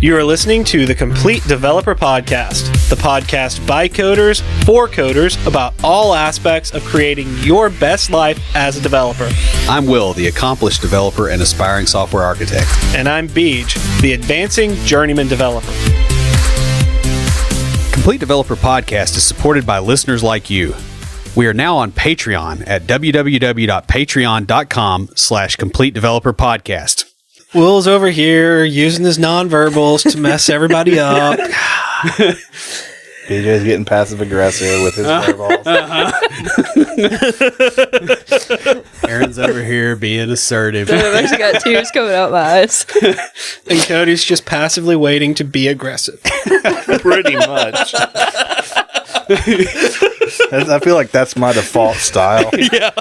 You are listening to the Complete Developer Podcast, the podcast by coders for coders about all aspects of creating your best life as a developer. I'm Will, the accomplished developer and aspiring software architect. And I'm Beej, the advancing journeyman developer. Complete Developer Podcast is supported by listeners like you. We are now on Patreon at www.patreon.com/Complete Developer Podcast. Will's over here using his nonverbals to mess everybody up. BJ's getting passive aggressive with his verbals. Erin's over here being assertive. I've actually got tears coming out my eyes. And Cody's just passively waiting to be aggressive. Pretty much. I feel like that's my default style. Yeah.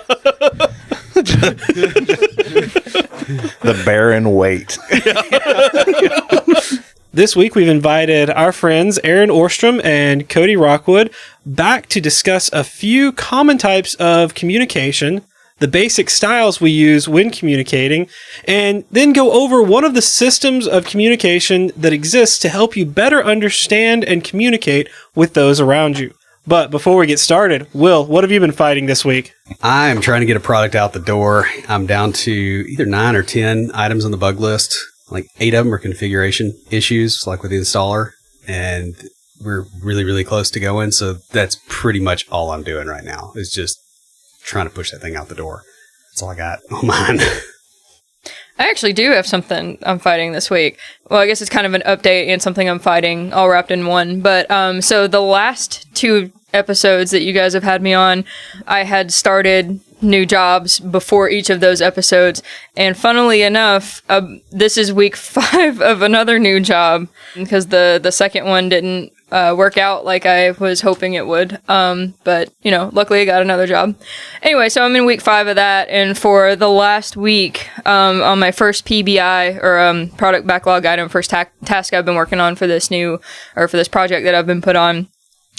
The barren weight. This week, we've invited our friends Erin Orstrom and Cody Rockwood back to discuss a few common types of communication, the basic styles we use when communicating, and then go over one of the systems of communication that exists to help you better understand and communicate with those around you. But before we get started, Will, what have you been fighting this week? I'm trying to get a product out the door. I'm down to either 9 or 10 items on the bug list. Like 8 of them are configuration issues, like with the installer. And we're really, really close to going. So that's pretty much all I'm doing right now, is just trying to push that thing out the door. That's all I got on mine. I actually do have something I'm fighting this week. Well, I guess it's kind of an update and something I'm fighting all wrapped in one. But so the last 2 episodes that you guys have had me on, I had started new jobs before each of those episodes. And funnily enough, this is week 5 of another new job because the second one didn't work out like I was hoping it would. But, you know, luckily I got another job. Anyway, so I'm in week 5 of that. And for the last week, on my first PBI or product backlog item, first task I've been working on for this for this project that I've been put on,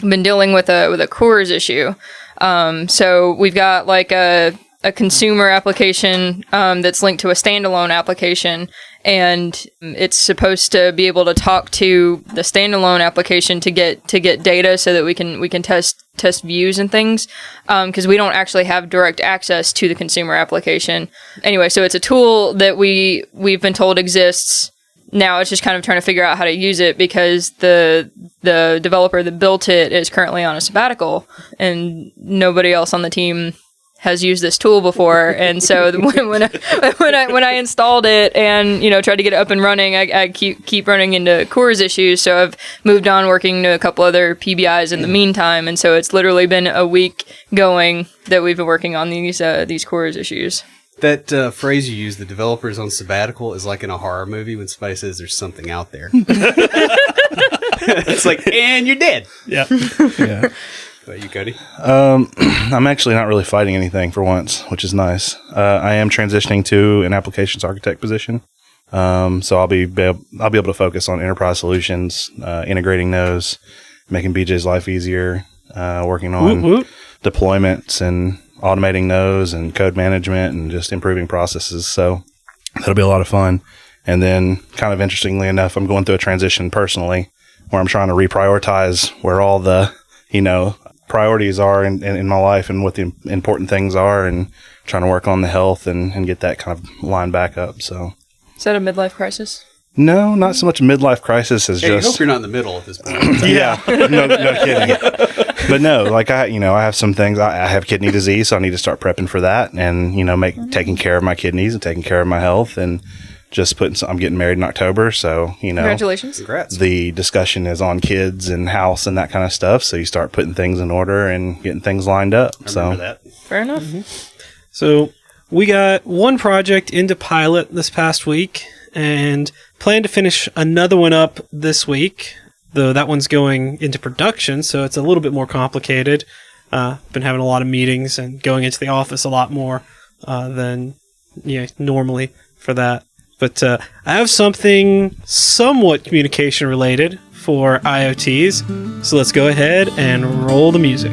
I've been dealing with a CORS issue. So we've got like a consumer application that's linked to a standalone application, and it's supposed to be able to talk to the standalone application to get data so that we can test views and things, because we don't actually have direct access to the consumer application. Anyway, so it's a tool that we've been told exists. Now it's just kind of trying to figure out how to use it because the developer that built it is currently on a sabbatical and nobody else on the team has used this tool before. And so when I installed it and, you know, tried to get it up and running, I keep running into CORS issues. So I've moved on working to a couple other PBIs in the meantime. And so it's literally been a week going that we've been working on these CORS issues. That phrase you use, the developer's on sabbatical, is like in a horror movie when somebody says there's something out there. It's like, and you're dead. Yeah. Yeah. What about you, Cody? I'm actually not really fighting anything for once, which is nice. I am transitioning to an applications architect position. So I'll be able to focus on enterprise solutions, integrating those, making BJ's life easier, working on deployments and automating those and code management and just improving processes. So that'll be a lot of fun. And then kind of interestingly enough, I'm going through a transition personally where I'm trying to reprioritize where all the, priorities are in my life and what the important things are, and trying to work on the health and get that kind of lined back up. So Is that a midlife crisis? No, not so much a midlife crisis as I just... hope you're not in the middle at this point. Yeah, no kidding. But no, like I have some things. I have kidney disease, so I need to start prepping for that, and taking care of my kidneys and taking care of my health, and just I'm getting married in October, so Congratulations. Congrats. The discussion is on kids and house and that kind of stuff. So you start putting things in order and getting things lined up. I remember that. Fair enough. Mm-hmm. So we got one project into pilot this past week and plan to finish another one up this week, though that one's going into production, so it's a little bit more complicated. Been having a lot of meetings and going into the office a lot more than normally for that. But I have something somewhat communication related for IoTs, so let's go ahead and roll the music.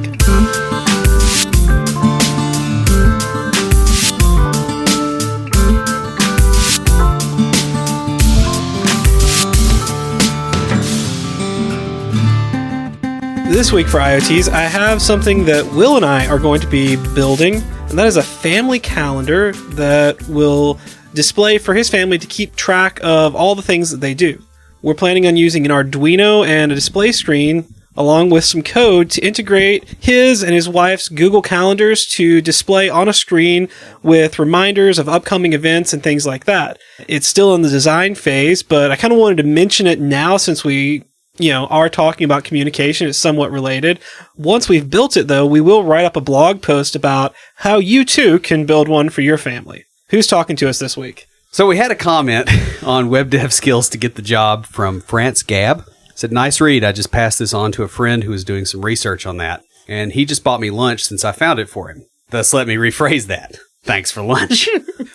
This week for IoTs, I have something that Will and I are going to be building, and that is a family calendar that will display for his family to keep track of all the things that they do. We're planning on using an Arduino and a display screen along with some code to integrate his and his wife's Google Calendars to display on a screen with reminders of upcoming events and things like that. It's still in the design phase, but I kind of wanted to mention it now since we are talking about communication. It's somewhat related. Once we've built it, though, we will write up a blog post about how you too can build one for your family. Who's talking to us this week? So we had a comment on web dev skills to get the job from France Gab. Said, nice read. I just passed this on to a friend who was doing some research on that. And he just bought me lunch since I found it for him. Thus, let me rephrase that. Thanks for lunch.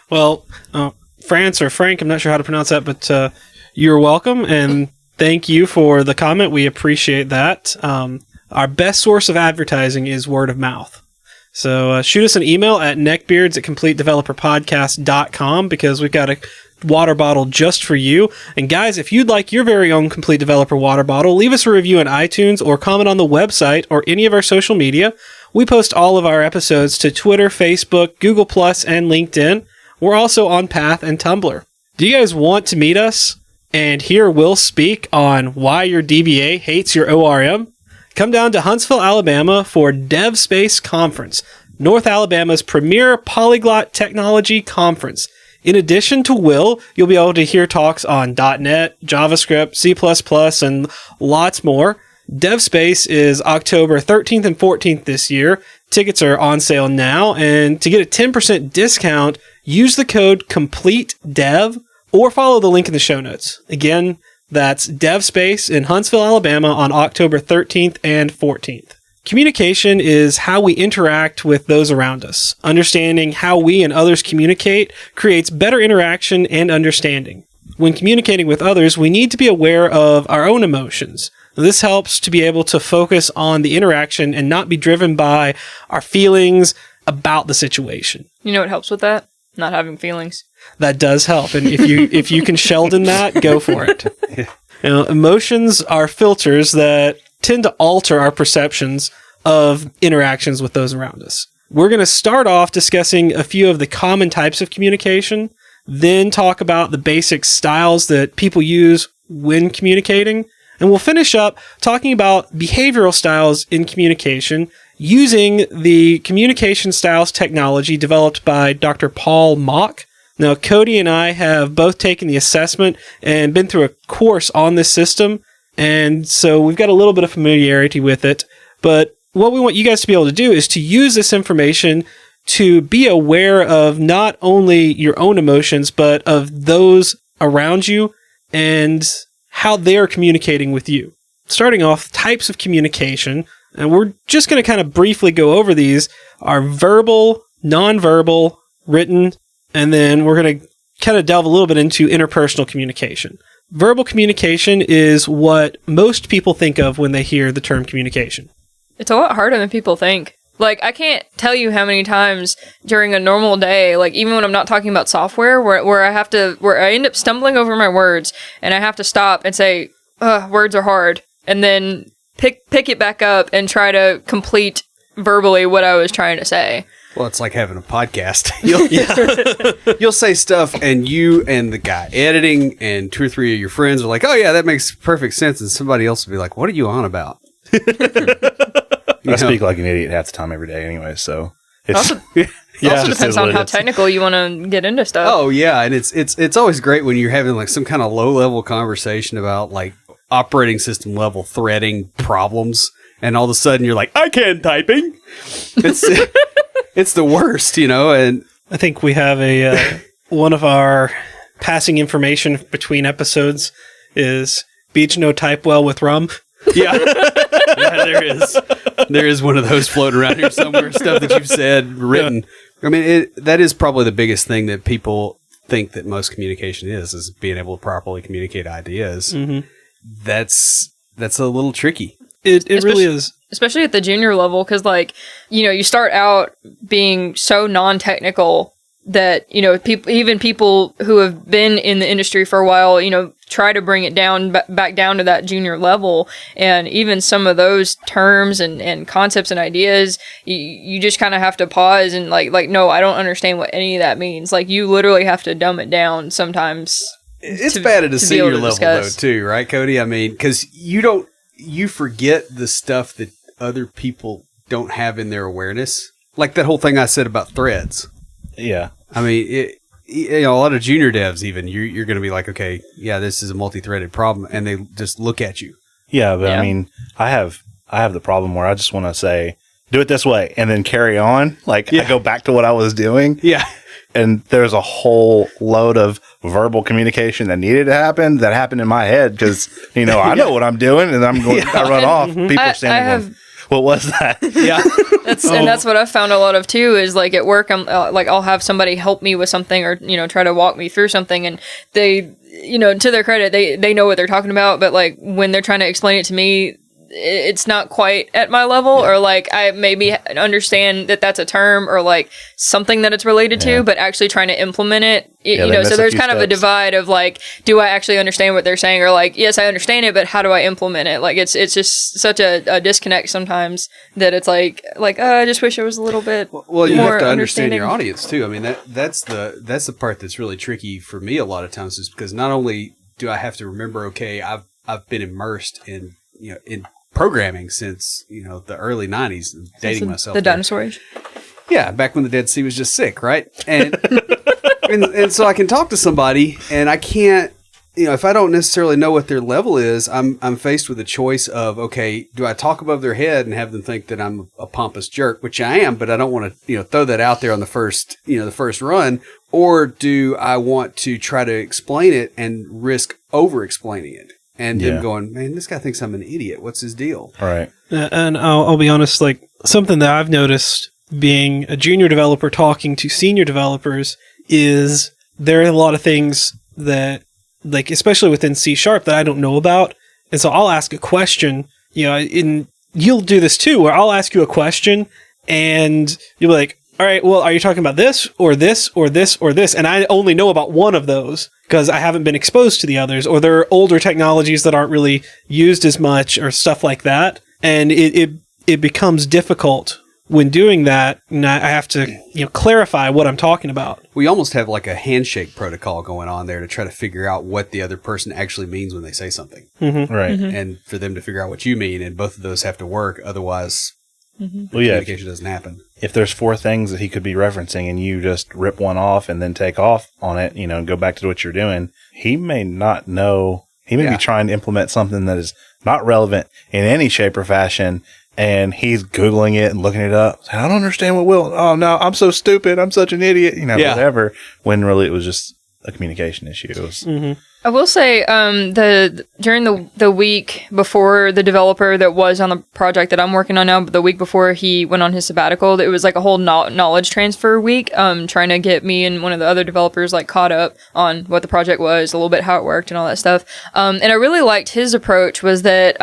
Well, France or Frank, I'm not sure how to pronounce that, but you're welcome. And thank you for the comment. We appreciate that. Our best source of advertising is word of mouth. So shoot us an email at neckbeards@CompleteDeveloperPodcast.com because we've got a water bottle just for you. And guys, if you'd like your very own Complete Developer water bottle, leave us a review on iTunes or comment on the website or any of our social media. We post all of our episodes to Twitter, Facebook, Google+, and LinkedIn. We're also on Path and Tumblr. Do you guys want to meet us and hear Will speak on why your DBA hates your ORM? Come down to Huntsville, Alabama for DevSpace Conference, North Alabama's premier polyglot technology conference. In addition to Will, you'll be able to hear talks on .NET, JavaScript, C++, and lots more. DevSpace is October 13th and 14th this year. Tickets are on sale now, and to get a 10% discount, use the code COMPLETEDEV or follow the link in the show notes. Again, that's DevSpace in Huntsville, Alabama on October 13th and 14th. Communication is how we interact with those around us. Understanding how we and others communicate creates better interaction and understanding. When communicating with others, we need to be aware of our own emotions. This helps to be able to focus on the interaction and not be driven by our feelings about the situation. You know what helps with that? Not having feelings. That does help. And if you can Sheldon that, go for it. Emotions are filters that tend to alter our perceptions of interactions with those around us. We're going to start off discussing a few of the common types of communication, then talk about the basic styles that people use when communicating, and we'll finish up talking about behavioral styles in communication using the communication styles technology developed by Dr. Paul Mock. Now, Cody and I have both taken the assessment and been through a course on this system, and so we've got a little bit of familiarity with it. But what we want you guys to be able to do is to use this information to be aware of not only your own emotions, but of those around you and how they're communicating with you. Starting off, types of communication, and we're just going to kind of briefly go over these, are verbal, nonverbal, written, and then we're going to kind of delve a little bit into interpersonal communication. Verbal communication is what most people think of when they hear the term communication. It's a lot harder than people think. Like, I can't tell you how many times during a normal day, like even when I'm not talking about software, where I end up stumbling over my words and I have to stop and say, words are hard, and then pick it back up and try to complete verbally what I was trying to say. Well, it's like having a podcast. You'll say stuff, and you and the guy editing and 2 or 3 of your friends are like, oh, yeah, that makes perfect sense. And somebody else will be like, what are you on about? I speak like an idiot half the time every day anyway, so it's... Also depends on how technical you want to get into stuff. Oh, yeah, and it's always great when you're having like some kind of low-level conversation about like operating system level threading problems, and all of a sudden you're like, I can't typing. It's the worst, and I think we have a one of our passing information between episodes is beach no type well with rum. Yeah. Yeah, there is one of those floating around here somewhere, stuff that you've said, written. Yeah. I mean, that is probably the biggest thing that people think that most communication is being able to properly communicate ideas. Mm-hmm. That's a little tricky. It really is. Especially at the junior level, because, you start out being so non-technical that, people who have been in the industry for a while, try to bring it down, back down to that junior level. And even some of those terms and concepts and ideas, you just kind of have to pause and like, no, I don't understand what any of that means. Like, you literally have to dumb it down sometimes. It's bad at a senior level, though, too, right, Cody? I mean, because you forget the stuff that other people don't have in their awareness. Like that whole thing I said about threads. Yeah. I mean, a lot of junior devs, even, you're going to be like, okay, yeah, this is a multi-threaded problem, and they just look at you. Yeah, but I mean, I have the problem where I just want to say, do it this way, and then carry on. Like, I go back to what I was doing. Yeah. And there's a whole load of verbal communication that needed to happen that happened in my head because, I know what I'm doing, and I'm going, I run off. People are standing there. What was that? Yeah. And that's what I've found a lot of too, is like at work, I'm I'll have somebody help me with something or, try to walk me through something, and they, to their credit, they know what they're talking about, but like when they're trying to explain it to me, it's not quite at my level, or like I maybe understand that that's a term or like something that it's related to, but actually trying to implement it, so there's kind of a divide of like, do I actually understand what they're saying, or like, yes, I understand it, but how do I implement it? Like, it's just such a disconnect sometimes that it's like, I just wish it was a little bit well, you more have to understand your audience too. I mean, that's the part that's really tricky for me a lot of times, is because not only do I have to remember, okay, I've been immersed in programming since the early 90s, dating myself, the dinosaur age. Yeah, back when the Dead Sea was just sick, right? And and so I can talk to somebody, and I can't, if I don't necessarily know what their level is, I'm faced with a choice of, okay, do I talk above their head and have them think that I'm a pompous jerk, which I am, but I don't want to throw that out there on the first run, or do I want to try to explain it and risk over explaining it? And them going, man, this guy thinks I'm an idiot. What's his deal? All right. And I'll be honest, like something that I've noticed being a junior developer talking to senior developers is there are a lot of things that, like, especially within C# that I don't know about. And so I'll ask a question, and you'll do this too, where I'll ask you a question and you'll be like, all right, well, are you talking about this or this or this or this? And I only know about one of those because I haven't been exposed to the others, or there are older technologies that aren't really used as much or stuff like that. And it becomes difficult when doing that. And I have to clarify what I'm talking about. We almost have like a handshake protocol going on there to try to figure out what the other person actually means when they say something. Mm-hmm. Right. Mm-hmm. And for them to figure out what you mean, and both of those have to work. Otherwise, communication doesn't happen. If there's 4 things that he could be referencing and you just rip one off and then take off on it, and go back to what you're doing, he may not know. He may be trying to implement something that is not relevant in any shape or fashion, and he's Googling it and looking it up. I don't understand what Will. Oh, no, I'm so stupid. I'm such an idiot. Whatever. When really it was just a communication issue. It was, I will say, during the week before the developer that was on the project that I'm working on now, but the week before he went on his sabbatical, it was like a whole knowledge transfer week, trying to get me and one of the other developers like caught up on what the project was, a little bit how it worked and all that stuff. And I really liked his approach was that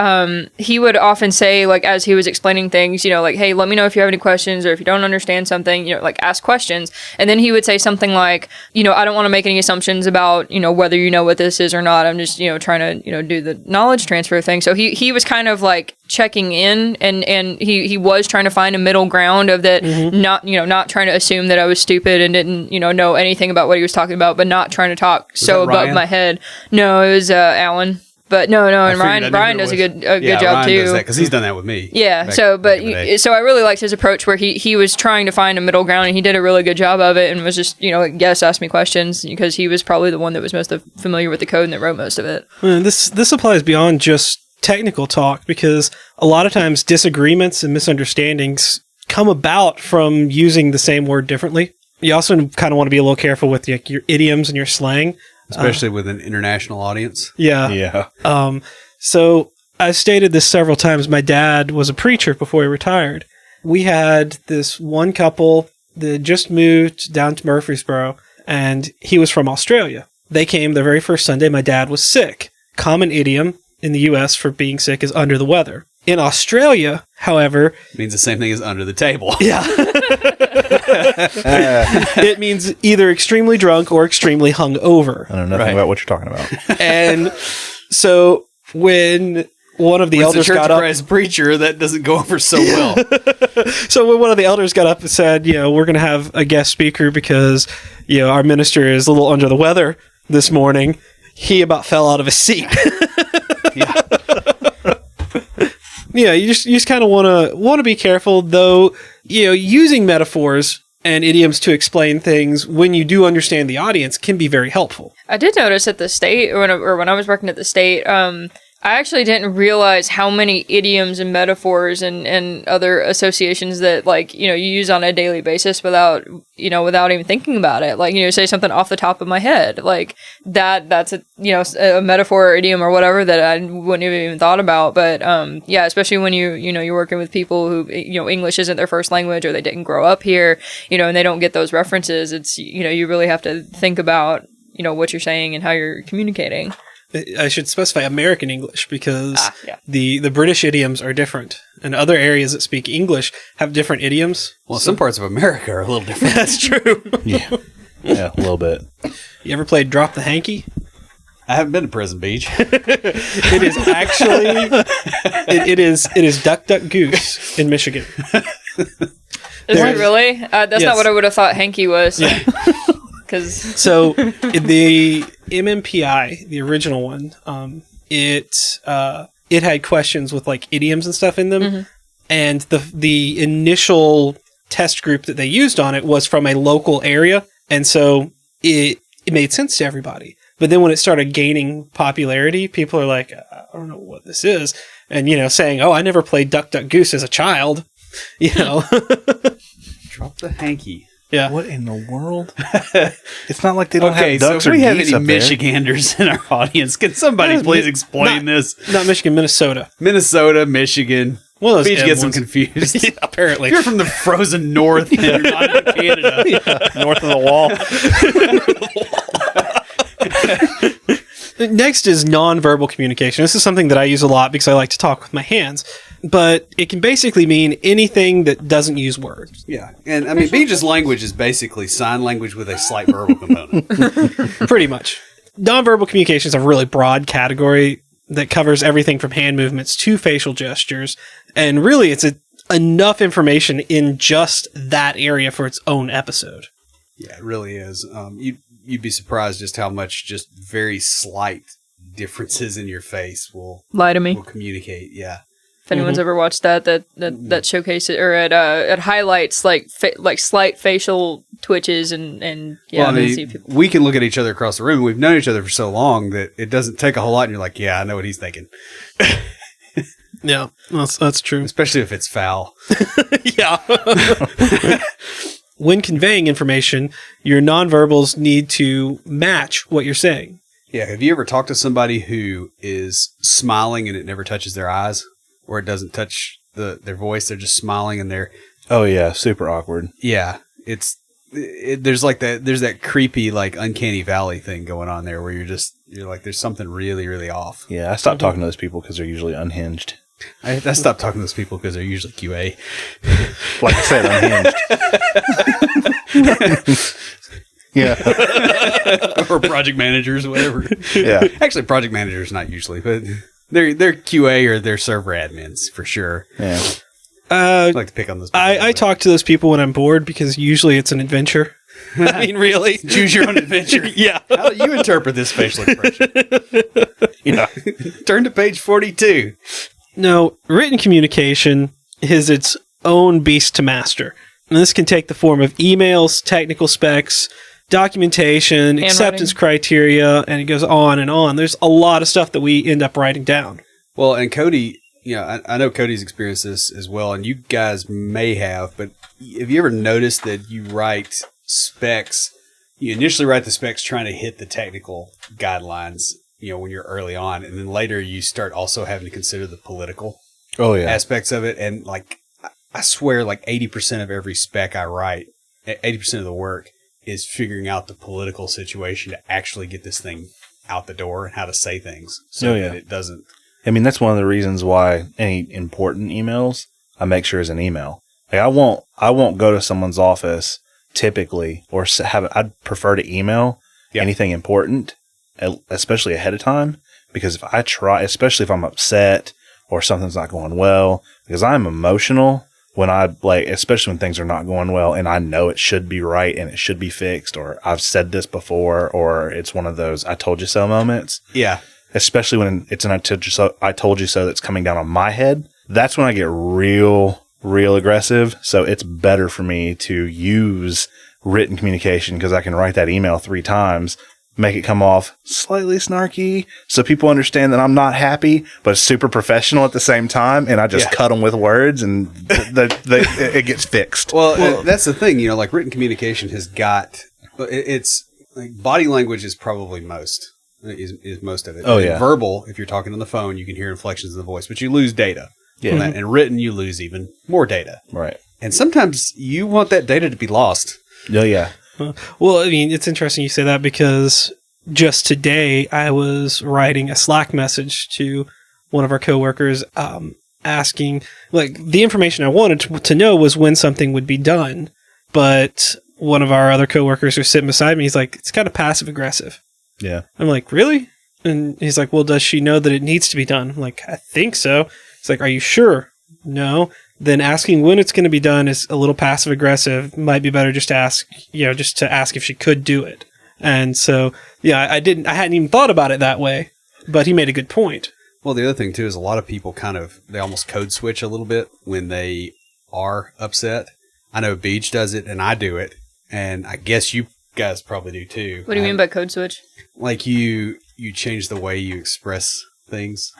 he would often say, like, as he was explaining things, like, hey, let me know if you have any questions, or if you don't understand something, like, ask questions. And then he would say something like, I don't want to make any assumptions about, whether you know what this is or not. I'm just, trying to, do the knowledge transfer thing. So he was kind of like checking in, and he was trying to find a middle ground of that, not trying to assume that I was stupid and didn't, know anything about what he was talking about, but not trying to talk so above my head. No, it was Alan. But no, and Ryan does a good job Ryan too. Does that because he's done that with me. Yeah. So I really liked his approach where he was trying to find a middle ground, and he did a really good job of it, and was just ask me questions, because he was probably the one that was most familiar with the code and that wrote most of it. This applies beyond just technical talk, because a lot of times disagreements and misunderstandings come about from using the same word differently. You also kind of want to be a little careful with your idioms and your slang. Especially with an international audience. Yeah. So I've stated this several times. My dad was a preacher before he retired. We had this one couple that just moved down to Murfreesboro, and he was from Australia. They came their very first Sunday. My dad was sick. Common idiom in the U.S. for being sick is under the weather. In Australia, however, It means the same thing as under the table. yeah, it means either extremely drunk or extremely hungover. I know nothing Right. about what you're talking about. And so when one of the As a elders Church got of up, Christ preacher, that doesn't go over so well. so when one of the elders got up and said, we're going to have a guest speaker because, our minister is a little under the weather this morning, he about fell out of his seat. Yeah, you just kind of want to be careful, though. Using metaphors and idioms to explain things when you do understand the audience can be very helpful. I did notice at the state, or when I was working at the state, I actually didn't realize how many idioms and metaphors and other associations that you use on a daily basis without even thinking about it. Say something off the top of my head, that's a metaphor or idiom or whatever that I wouldn't have even thought about. But especially when you're working with people who English isn't their first language or they didn't grow up here, and they don't get those references. It's you really have to think about what you're saying and how you're communicating. I should specify American English because yeah. the British idioms are different, and other areas that speak English have different idioms. Well, some parts of America are a little different. That's true. Yeah, a little bit. You ever played Drop the Hanky? I haven't been to Prison Beach. It is actually it is Duck Duck Goose in Michigan. Is it really? That's Yes. not what I would have thought hanky was. Yeah. So the MMPI, the original one, it had questions with idioms and stuff in them, and the initial test group that they used on it was from a local area, and so it made sense to everybody. But then when it started gaining popularity, people are like, I don't know what this is, and saying, "Oh, I never played Duck Duck Goose as a child," Drop the hanky. Yeah. What in the world? It's not like they don't have so ducks if or we have geese any up there. Michiganders in our audience, can somebody please explain this? Not Michigan, Minnesota. Minnesota, Michigan. One of those Beach M gets them ones. confused. Yeah, apparently. If you're from the frozen north and you're not in Canada. North of the wall. Next is nonverbal communication. This is something that I use a lot because I like to talk with my hands. But it can basically mean anything that doesn't use words. Yeah. And I mean, Beach's language is basically sign language with a slight verbal component. Pretty much. Nonverbal communication is a really broad category that covers everything from hand movements to facial gestures. And really, it's enough information in just that area for its own episode. Yeah, it really is. You'd be surprised just how much just very slight differences in your face will Lie to me. will communicate. Yeah. If anyone's ever watched that showcase it, or it highlights slight facial twitches and Well, I they mean, see people. we can look at each other across the room. We've known each other for so long that it doesn't take a whole lot. And you're like, yeah, I know what he's thinking. Yeah, that's true. Especially if it's foul. Yeah. When conveying information, your nonverbals need to match what you're saying. Yeah. Have you ever talked to somebody who is smiling and it never touches their eyes, or it doesn't touch their voice? They're just smiling and they're, Oh yeah, super awkward. yeah, there's that creepy, uncanny valley thing going on there where you're like, there's something really, really off. Yeah, I stopped talking to those people because they're usually unhinged. I stopped talking to those people because they're usually QA. Like I said, unhinged. Yeah. Or project managers, whatever. Yeah. Actually, project managers not usually, but they're QA or they're server admins for sure. Yeah. I like to pick on those people. I talk to those people when I'm bored because usually it's an adventure. I mean, really. Choose your own adventure. Yeah. How do you interpret this facial expression? Yeah. Turn to page 42. No, written communication is its own beast to master. And this can take the form of emails, technical specs, documentation, acceptance criteria, and it goes on and on. There's a lot of stuff that we end up writing down. Well, and Cody, I know Cody's experienced this as well, and you guys may have, but have you ever noticed that you write specs, you initially write the specs trying to hit the technical guidelines, when you're early on, and then later you start also having to consider the political Oh yeah. aspects of it, and I swear 80% of every spec I write, 80% of the work is figuring out the political situation to actually get this thing out the door and how to say things so Oh, yeah. that it doesn't I mean, that's one of the reasons why any important emails I make sure is an email. Like I won't go to someone's office typically or I'd prefer to email anything important, especially ahead of time, because if I try, especially if I'm upset or something's not going well, because I'm emotional when especially when things are not going well and I know it should be right and it should be fixed, or I've said this before, or it's one of those I told you so moments. Yeah. Especially when it's an I told you so that's coming down on my head. That's when I get real aggressive. So it's better for me to use written communication because I can write that email 3 times, make it come off slightly snarky so people understand that I'm not happy, but super professional at the same time. And I just cut them with words and it gets fixed. Well, that's the thing, like written communication has got, it's like body language is probably most of it. Oh, yeah. Verbal, if you're talking on the phone, you can hear inflections of the voice, but you lose data. Yeah. And written, you lose even more data. Right. And sometimes you want that data to be lost. Oh, yeah. Well, I mean, it's interesting you say that because just today I was writing a Slack message to one of our coworkers asking, the information I wanted to know was when something would be done. But one of our other coworkers who's sitting beside me, he's like, it's kind of passive aggressive. Yeah. I'm like, really? And he's like, well, does she know that it needs to be done? I'm like, I think so. He's like, are you sure? No. Then asking when it's going to be done is a little passive aggressive. Might be better just to ask, just to ask if she could do it. And so, I hadn't even thought about it that way, but he made a good point. Well, the other thing too is a lot of people they almost code switch a little bit when they are upset. I know Beach does it and I do it. And I guess you guys probably do too. What do you mean by code switch? Like you change the way you express things.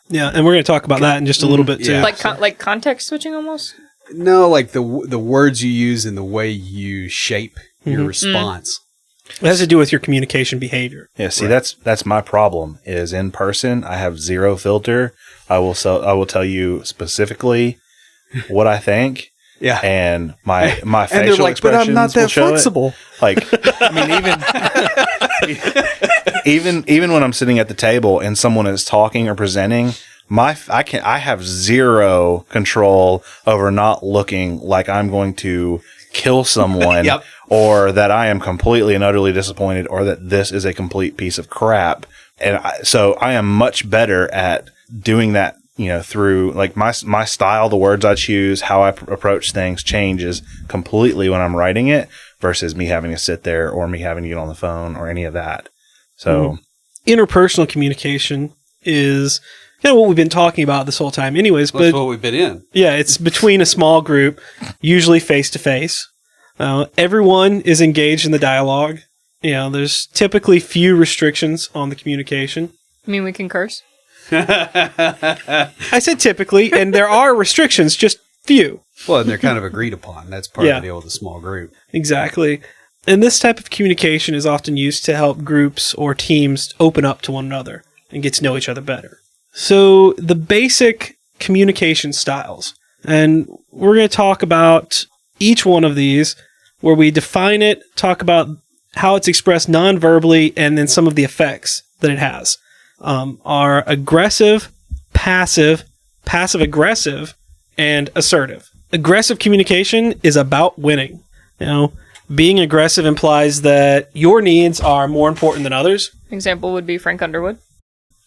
Yeah, and we're going to talk about that in just a little bit too. Yeah. Like context switching almost? No, like the words you use and the way you shape your response. It has to do with your communication behavior. Yeah, see, that's my problem. Is in person, I have zero filter. I will tell you specifically what I think. Yeah, and my facial and they're like, expressions. But I'm not that flexible. Even when I'm sitting at the table and someone is talking or presenting, I have zero control over not looking like I'm going to kill someone or that I am completely and utterly disappointed or that this is a complete piece of crap. And so I am much better at doing that, through my style, the words I choose, how I approach things changes completely when I'm writing it versus me having to sit there or me having to get on the phone or any of that. So interpersonal communication is kind of what we've been talking about this whole time anyways. That's what we've been in. Yeah, it's between a small group, usually face-to-face. Everyone is engaged in the dialogue. There's typically few restrictions on the communication. You mean we can curse? I said typically, and there are restrictions, just few. Well, and they're kind of agreed upon. That's part of the deal with a small group. Exactly. And this type of communication is often used to help groups or teams open up to one another and get to know each other better. So the basic communication styles, and we're going to talk about each one of these where we define it, talk about how it's expressed non-verbally, and then some of the effects that it has. Are aggressive, passive-aggressive, and assertive. Aggressive communication is about winning. Being aggressive implies that your needs are more important than others. Example would be Frank Underwood.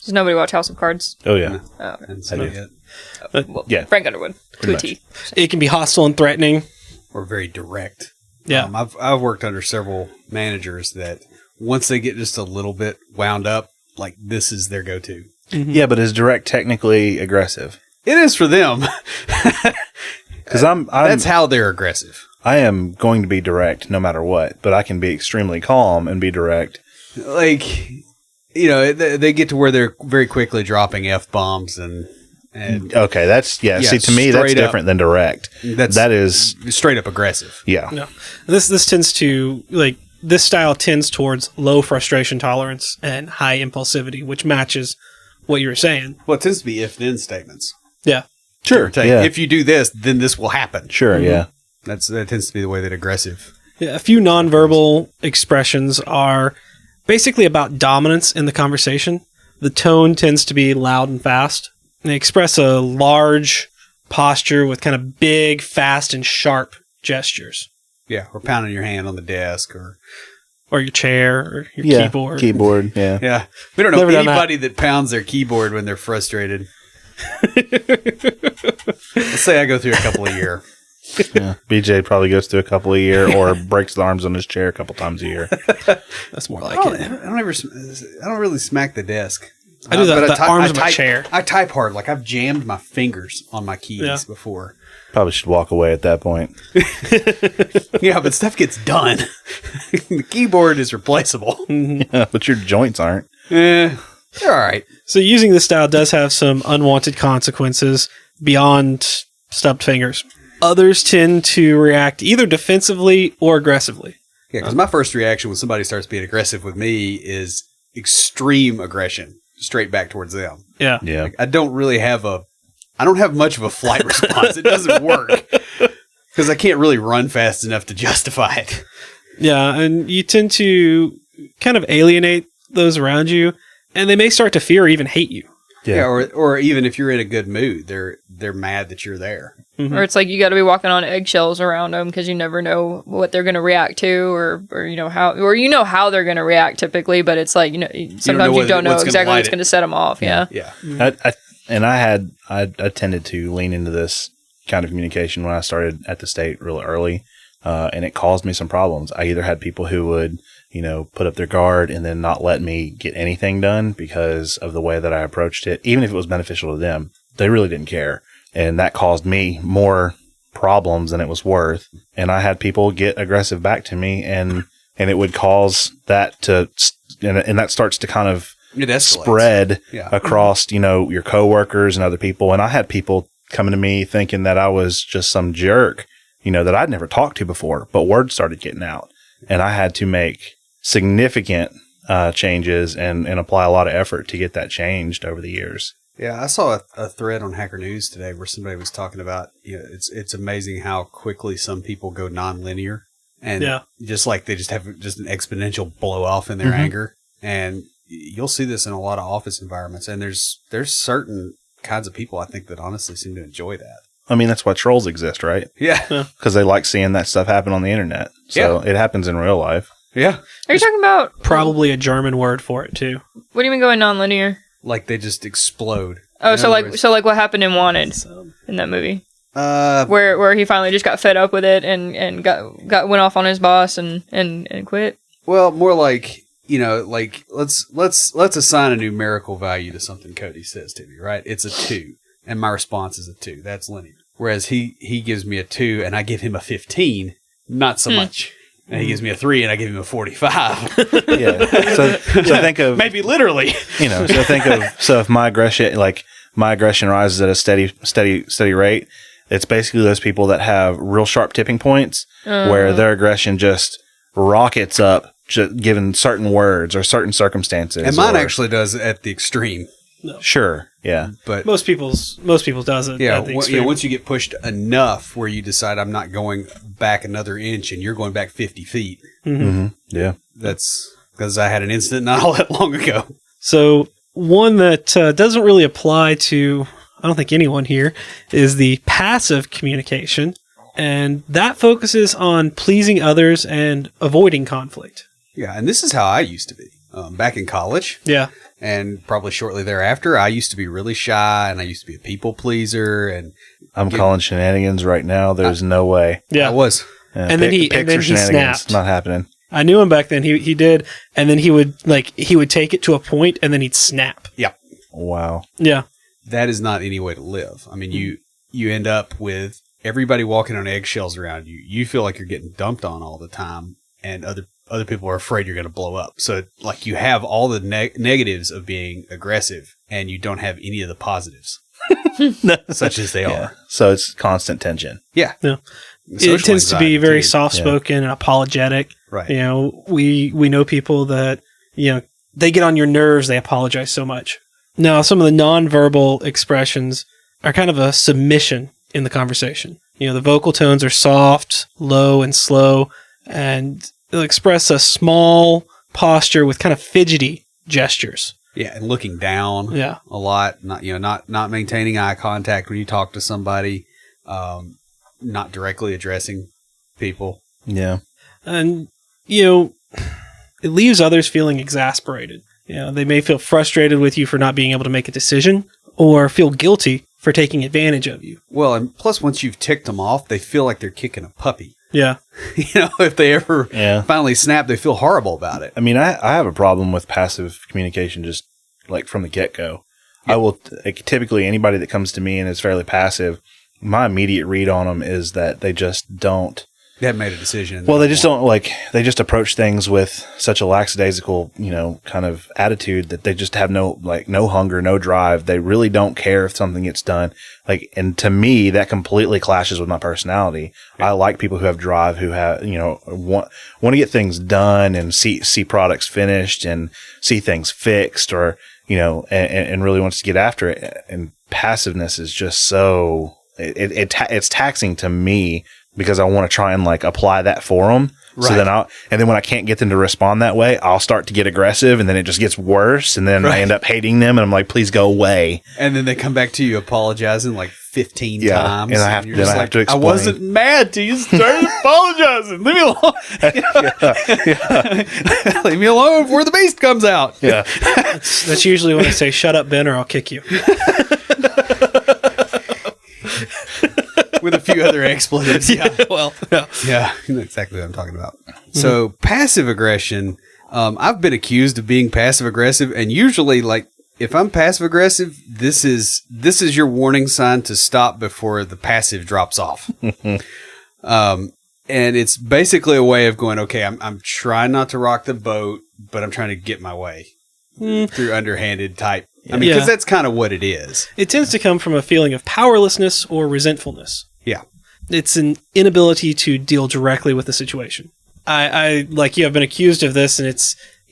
Does nobody watch House of Cards? Oh, yeah. Oh. And so Yeah. Frank Underwood, to a T. It can be hostile and threatening. Or very direct. Yeah. I've worked under several managers that once they get just a little bit wound up, like this is their go-to. Mm-hmm. Yeah, but is direct technically aggressive? It is for them. Because that's how they're aggressive. I am going to be direct no matter what, but I can be extremely calm and be direct. Like, they get to where they're very quickly dropping F-bombs and okay, that's see, to me that's different than direct. That is straight up aggressive. Yeah. No. This tends to this style tends towards low frustration tolerance and high impulsivity, which matches what you were saying. Well, it tends to be if-then statements. Yeah. Sure. Yeah. If you do this, then this will happen. Sure. Mm-hmm. Yeah. That tends to be the way that aggressive. Yeah, a few nonverbal expressions are basically about dominance in the conversation. The tone tends to be loud and fast. They express a large posture with kind of big, fast, and sharp gestures. Yeah, or pounding your hand on the desk, or your chair, or your keyboard. Keyboard, yeah. yeah. We don't know Never done anybody that pounds their keyboard when they're frustrated. Let's say I go through a couple a year. Yeah. BJ probably goes through a couple a year or breaks the arms on his chair a couple times a year. That's more like I it. don't really smack the desk. I do that But with the arms of my chair. I type hard. Like I've jammed my fingers on my keys before. Probably should walk away at that point. Yeah, but stuff gets done. The keyboard is replaceable. Yeah, but your joints aren't. They're all right. So using this style does have some unwanted consequences beyond stubbed fingers. Others tend to react either defensively or aggressively. Yeah, because my first reaction when somebody starts being aggressive with me is extreme aggression, straight back towards them. Yeah. Yeah. Like, I don't have much of a flight response. It doesn't work because I can't really run fast enough to justify it. Yeah, and you tend to kind of alienate those around you, and they may start to fear or even hate you. Yeah, or even if you're in a good mood, they're mad that you're there. Mm-hmm. Or it's like you got to be walking on eggshells around them because you never know what they're going to react to, or you know how they're going to react typically. But it's like sometimes you don't know exactly what's going to set them off. Yeah. I tended to lean into this kind of communication when I started at the state real early, and it caused me some problems. I either had people who would put up their guard and then not let me get anything done because of the way that I approached it, even if it was beneficial to them. They really didn't care. And that caused me more problems than it was worth. And I had people get aggressive back to me, and it would cause that and that starts to kind of spread across, your coworkers and other people. And I had people coming to me thinking that I was just some jerk, that I'd never talked to before, but word started getting out. And I had to make significant changes and apply a lot of effort to get that changed over the years. Yeah, I saw a thread on Hacker News today where somebody was talking about, it's amazing how quickly some people go nonlinear, and just like they just have an exponential blow off in their anger. And you'll see this in a lot of office environments. And there's certain kinds of people I think that honestly seem to enjoy that. I mean, that's why trolls exist, right? Yeah. Because they like seeing that stuff happen on the internet. So it happens in real life. Yeah. Are you talking about Probably a German word for it too. What do you mean going nonlinear? Like they just explode. Oh, so like what happened in Wanted in that movie, where he finally just got fed up with it and went off on his boss and quit. Well, more like let's assign a numerical value to something Cody says to me, right? It's a 2, and my response is a 2. That's linear. Whereas he gives me a 2, and I give him a 15, not so much. And he gives me a 3, and I give him a 45. Yeah. So think of maybe literally. So if my aggression rises at a steady rate, it's basically those people that have real sharp tipping points where their aggression just rockets up, given certain words or certain circumstances. And mine actually does at the extreme. No. Sure. Yeah. But most people's does it. Yeah. At the extreme. Once you get pushed enough where you decide I'm not going back another inch and you're going back 50 feet. Mm-hmm. Mm-hmm. Yeah. That's because I had an incident not all that long ago. So one that doesn't really apply to, I don't think anyone here, is the passive communication. And that focuses on pleasing others and avoiding conflict. Yeah. And this is how I used to be back in college. Yeah. And probably shortly thereafter, I used to be really shy, and I used to be a people pleaser. And I'm calling shenanigans right now. There's no way. Yeah, I was. And then he snapped. Not happening. I knew him back then. He did, and then he would take it to a point, and then he'd snap. Yeah. Wow. Yeah. That is not any way to live. I mean, you end up with everybody walking on eggshells around you. You feel like you're getting dumped on all the time, and other people are afraid you're going to blow up. So, like, you have all the negatives of being aggressive, and you don't have any of the positives, such as they are. So it's constant tension. Yeah. It tends to be very soft-spoken and apologetic. Right. We know people that, they get on your nerves, they apologize so much. Now, some of the nonverbal expressions are kind of a submission in the conversation. The vocal tones are soft, low, and slow, and they'll express a small posture with kind of fidgety gestures. Yeah, and looking down Yeah. a lot, not maintaining eye contact when you talk to somebody, not directly addressing people. Yeah. And, you know, it leaves others feeling exasperated. You know, they may feel frustrated with you for not being able to make a decision or feel guilty for taking advantage of you. Well, and plus once you've ticked them off, they feel like they're kicking a puppy. Yeah. If they ever Yeah. finally snap, they feel horrible about it. I mean, I have a problem with passive communication just like from the get-go. I will typically anybody that comes to me and is fairly passive, my immediate read on them is that they just don't. They haven't made a decision. Well, they just don't they just approach things with such a lackadaisical, kind of attitude that they just have no hunger, no drive. They really don't care if something gets done. And to me, that completely clashes with my personality. Yeah. I like people who have drive, who have, want to get things done and see products finished and see things fixed or, and really wants to get after it. And passiveness is just so, it's taxing to me. Because I want to try and apply that for them. Right. So then when I can't get them to respond that way, I'll start to get aggressive and then it just gets worse. And then I end up hating them and I'm like, please go away. And then they come back to you apologizing 15 times. And I have to explain. I wasn't mad till you started apologizing. Leave me alone. Leave me alone before the beast comes out. Yeah. That's usually when I say, shut up, Ben, or I'll kick you. With a few other expletives. Yeah, well, yeah. Yeah, you know exactly what I'm talking about. Mm-hmm. So passive aggression, I've been accused of being passive aggressive, and usually if I'm passive aggressive, this is your warning sign to stop before the passive drops off. And it's basically a way of going, okay, I'm trying not to rock the boat, but I'm trying to get my way through underhanded type. I mean, because that's kind of what it is. It tends to come from a feeling of powerlessness or resentfulness. Yeah. It's an inability to deal directly with the situation. I like you, I've been accused of this, and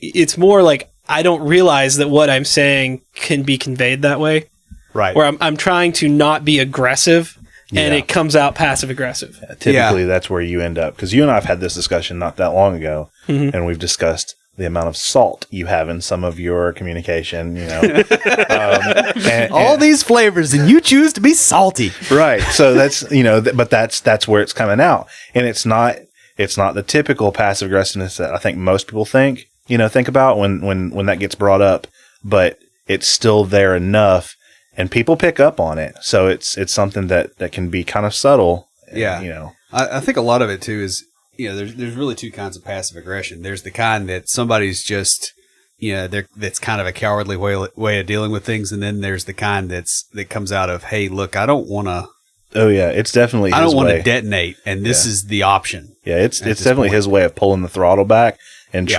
it's more like I don't realize that what I'm saying can be conveyed that way. Right. Where I'm trying to not be aggressive, and it comes out passive aggressive. Yeah, typically, that's where you end up. Because you and I have had this discussion not that long ago, and we've discussed the amount of salt you have in some of your communication, and all these flavors, and you choose to be salty, right? So that's but that's where it's coming out, and it's not the typical passive aggressiveness that I think most people think about when that gets brought up, but it's still there enough, and people pick up on it. So it's something that can be kind of subtle. Yeah, I think a lot of it too is. There's really two kinds of passive aggression. There's the kind that somebody's just, that's kind of a cowardly way of dealing with things, and then there's the kind that comes out of, hey, look, I don't want to. Oh yeah, it's definitely. I don't want to detonate, and this is the option. Yeah, it's definitely his way of pulling the throttle back and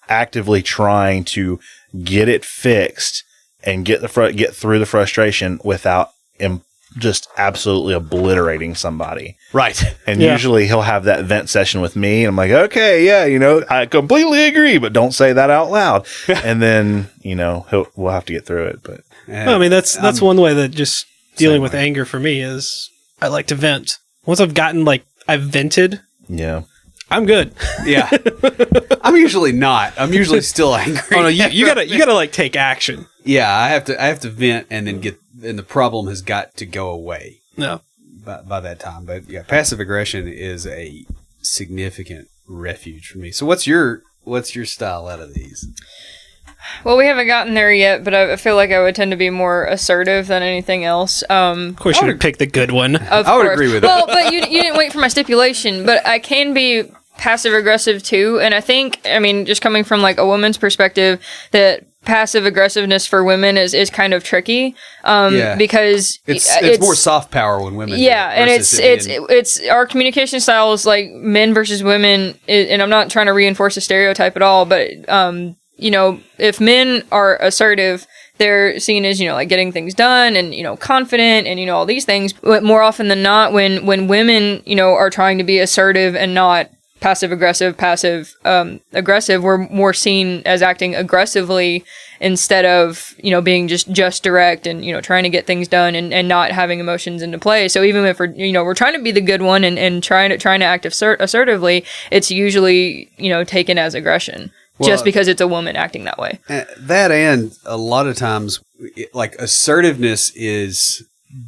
actively trying to get it fixed and get through the frustration without just absolutely obliterating somebody. Right. And usually he'll have that vent session with me, and I'm like, okay, I completely agree, but don't say that out loud. And then, we'll have to get through it. But I mean, that's one way that just dealing with anger for me is I like to vent. Once I've gotten I've vented. Yeah. I'm good. Yeah. I'm usually not. I'm usually still angry. Oh no, you gotta take action. Yeah, I have to vent and then and the problem has got to go away. No. By that time. But yeah, passive aggression is a significant refuge for me. So what's your style out of these? Well, we haven't gotten there yet, but I feel like I would tend to be more assertive than anything else. Of course, you would pick the good one. I would agree with that. Well, but you didn't wait for my stipulation, but I can be passive aggressive too. And I think, just coming from a woman's perspective, that passive aggressiveness for women is kind of tricky because it's more soft power when women and it's our communication styles men versus women, and I'm not trying to reinforce a stereotype at all, but if men are assertive, they're seen as getting things done and confident and all these things, but more often than not when women are trying to be assertive and not passive aggressive, we're more seen as acting aggressively instead of, being just direct and, trying to get things done and not having emotions into play. So even if we're trying to be the good one and trying to act assertively, it's usually, taken as aggression. just because it's a woman acting that way. That, and a lot of times, like, assertiveness is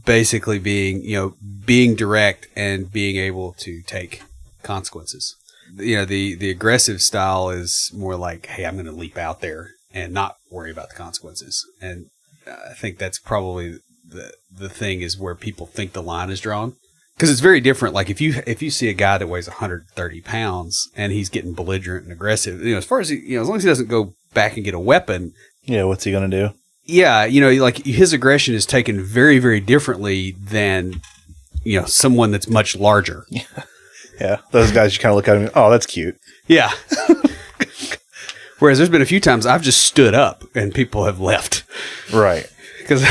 basically being direct and being able to take consequences. The aggressive style is more like, hey, I'm going to leap out there and not worry about the consequences. And I think that's probably the thing, is where people think the line is drawn. Because it's very different. Like, if you see a guy that weighs 130 pounds and he's getting belligerent and aggressive, as far as as long as he doesn't go back and get a weapon. Yeah, what's he going to do? Yeah, like, his aggression is taken very, very differently than, someone that's much larger. Yeah, those guys, you kind of look at him, oh, that's cute. Yeah. Whereas there's been a few times I've just stood up and people have left. Right. Because,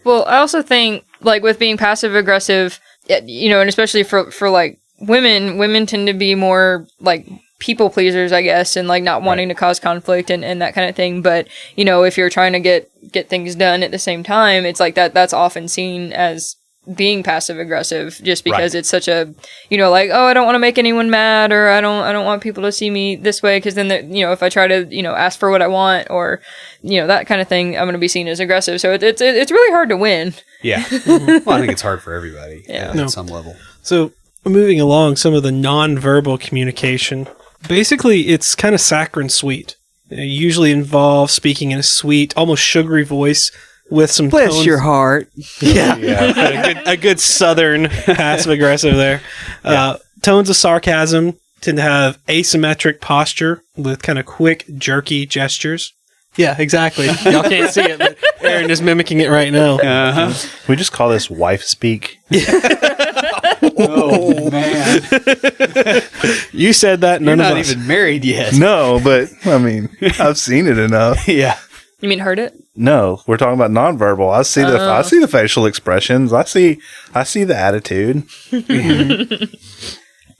Well, I also think, like, with being passive aggressive, and especially for like women tend to be more like people pleasers, I guess, and like not wanting to cause conflict and that kind of thing. But, if you're trying to get things done at the same time, it's like that's often seen as being passive aggressive, just because it's such a, like, oh, I don't want to make anyone mad, or I don't want people to see me this way, because then if I try to ask for what I want, or that kind of thing, I'm going to be seen as aggressive. So it's really hard to win. Yeah. Well, I think it's hard for everybody at some level. So moving along, some of the non-verbal communication, basically it's kind of saccharine sweet. It usually involves speaking in a sweet, almost sugary voice with some Bless tones. your heart. Yeah. a good southern passive aggressive there. Tones of sarcasm, tend to have asymmetric posture with kind of quick, jerky gestures. Yeah, exactly. Y'all can't see it, but Erin is mimicking it right now. Uh-huh. We just call this wife speak. Oh, man. You said that, You're none of not us. even married yet. No, but I mean, I've seen it enough. Yeah. You mean heard it? No, we're talking about nonverbal. I see the facial expressions. I see the attitude.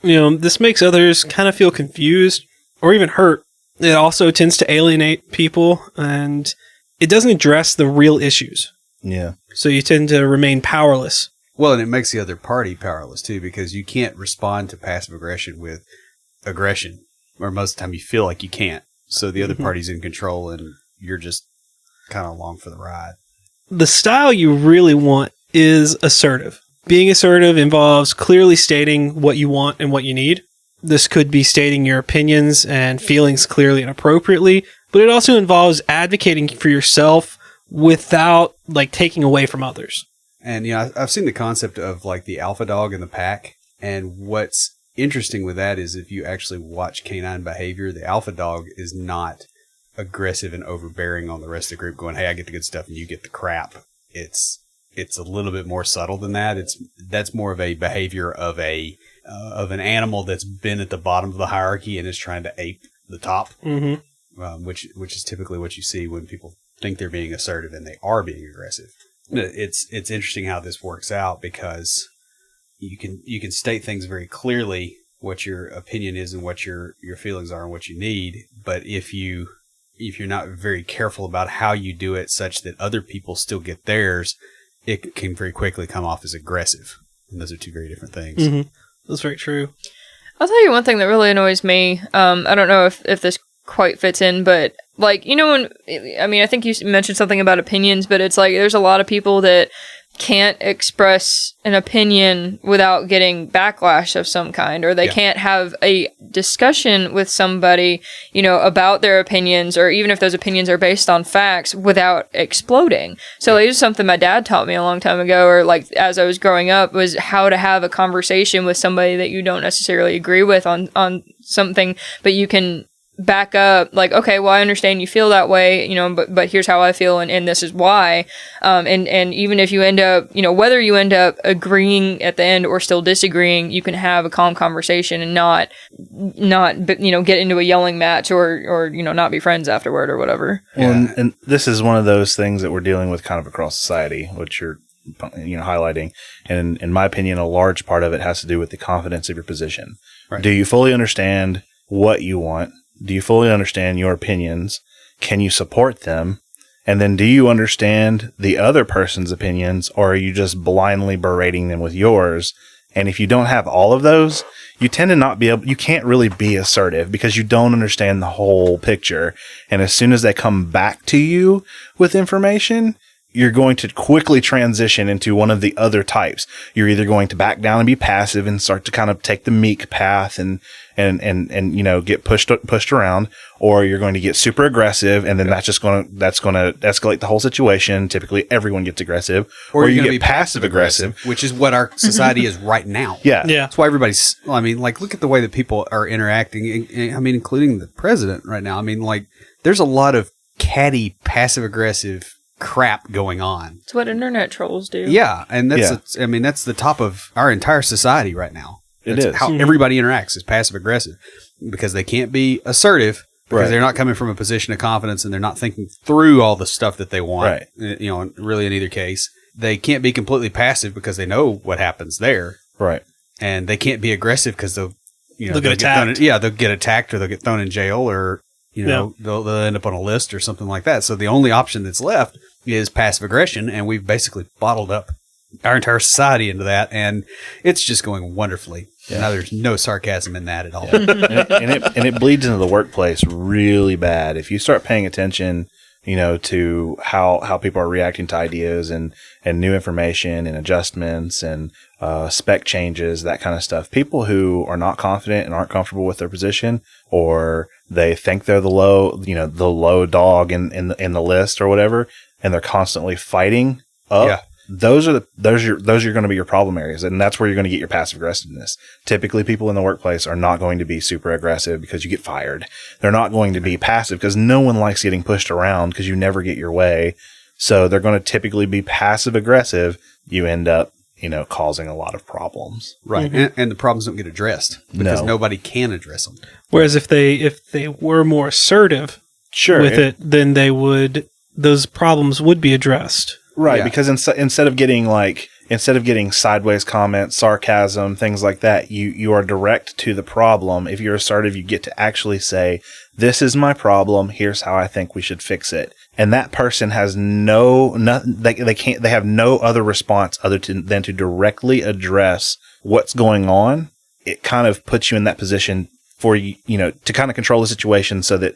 This makes others kind of feel confused or even hurt. It also tends to alienate people, and it doesn't address the real issues. Yeah. So you tend to remain powerless. Well, and it makes the other party powerless, too, because you can't respond to passive aggression with aggression, or most of the time you feel like you can't. So the other party's in control, and you're just kind of along for the ride. The style you really want is assertive. Being assertive involves clearly stating what you want and what you need. This could be stating your opinions and feelings clearly and appropriately, but it also involves advocating for yourself without taking away from others. And, I've seen the concept of the alpha dog in the pack. And what's interesting with that is, if you actually watch canine behavior, the alpha dog is not aggressive and overbearing on the rest of the group, going, hey, I get the good stuff and you get the crap. It's a little bit more subtle than that. That's more of a behavior of an animal that's been at the bottom of the hierarchy and is trying to ape the top, which is typically what you see when people think they're being assertive and they are being aggressive. It's interesting how this works out, because you can state things very clearly, what your opinion is and what your feelings are and what you need. But if you're not very careful about how you do it, such that other people still get theirs, it can very quickly come off as aggressive. And those are two very different things. Mm-hmm. That's very true. I'll tell you one thing that really annoys me. I don't know if this quite fits in, but I think you mentioned something about opinions, but it's there's a lot of people that can't express an opinion without getting backlash of some kind, or they can't have a discussion with somebody, about their opinions, or even if those opinions are based on facts, without exploding. So this is something my dad taught me a long time ago, or as I was growing up, was how to have a conversation with somebody that you don't necessarily agree with on something, but you can back up, okay, well, I understand you feel that way, but here's how I feel, and this is why. And even if you end up, whether you end up agreeing at the end or still disagreeing, you can have a calm conversation and not get into a yelling match or not be friends afterward or whatever. Well, and this is one of those things that we're dealing with kind of across society, which you're highlighting. And in my opinion, a large part of it has to do with the confidence of your position. Right. Do you fully understand what you want? Do you fully understand your opinions? Can you support them? And then do you understand the other person's opinions, or are you just blindly berating them with yours? And if you don't have all of those, you tend to not be able, you can't really be assertive because you don't understand the whole picture. And as soon as they come back to you with information, you're going to quickly transition into one of the other types. You're either going to back down and be passive and start to kind of take the meek path and get pushed around, or you're going to get super aggressive, and then that's going to escalate the whole situation. Typically everyone gets aggressive, or you get passive aggressive, which is what our society is right now. Yeah. That's why everybody's, look at the way that people are interacting. Including the president right now. There's a lot of catty, passive aggressive crap going on. It's what internet trolls do. Yeah, and that's that's the top of our entire society right now. That's it is how everybody interacts is passive aggressive, because they can't be assertive because they're not coming from a position of confidence and they're not thinking through all the stuff that they want. Right. Really in either case, they can't be completely passive because they know what happens there. Right. And they can't be aggressive because they'll get attacked. They'll get attacked, or they'll get thrown in jail, or they'll end up on a list or something like that. So the only option that's left is passive aggression, and we've basically bottled up our entire society into that, and it's just going wonderfully. Yeah. Now there's no sarcasm in that at all. Yeah. and it bleeds into the workplace really bad. If you start paying attention, to how people are reacting to ideas and new information and adjustments and spec changes, that kind of stuff. People who are not confident and aren't comfortable with their position, or they think they're the low dog in the list or whatever, and they're constantly fighting up. Yeah. Those are going to be your problem areas, and that's where you're going to get your passive aggressiveness. Typically, people in the workplace are not going to be super aggressive because you get fired. They're not going to be passive because no one likes getting pushed around because you never get your way. So they're going to typically be passive aggressive. You end up, causing a lot of problems. Right, mm-hmm. and the problems don't get addressed because nobody can address them. Whereas if they were more assertive, with it, then those problems would be addressed. Right, because instead of getting sideways comments, sarcasm, things like that, you are direct to the problem. If you're assertive, you get to actually say, "This is my problem. Here's how I think we should fix it." And that person has they have no other response than to directly address what's going on. It kind of puts you in that position for to kind of control the situation, so that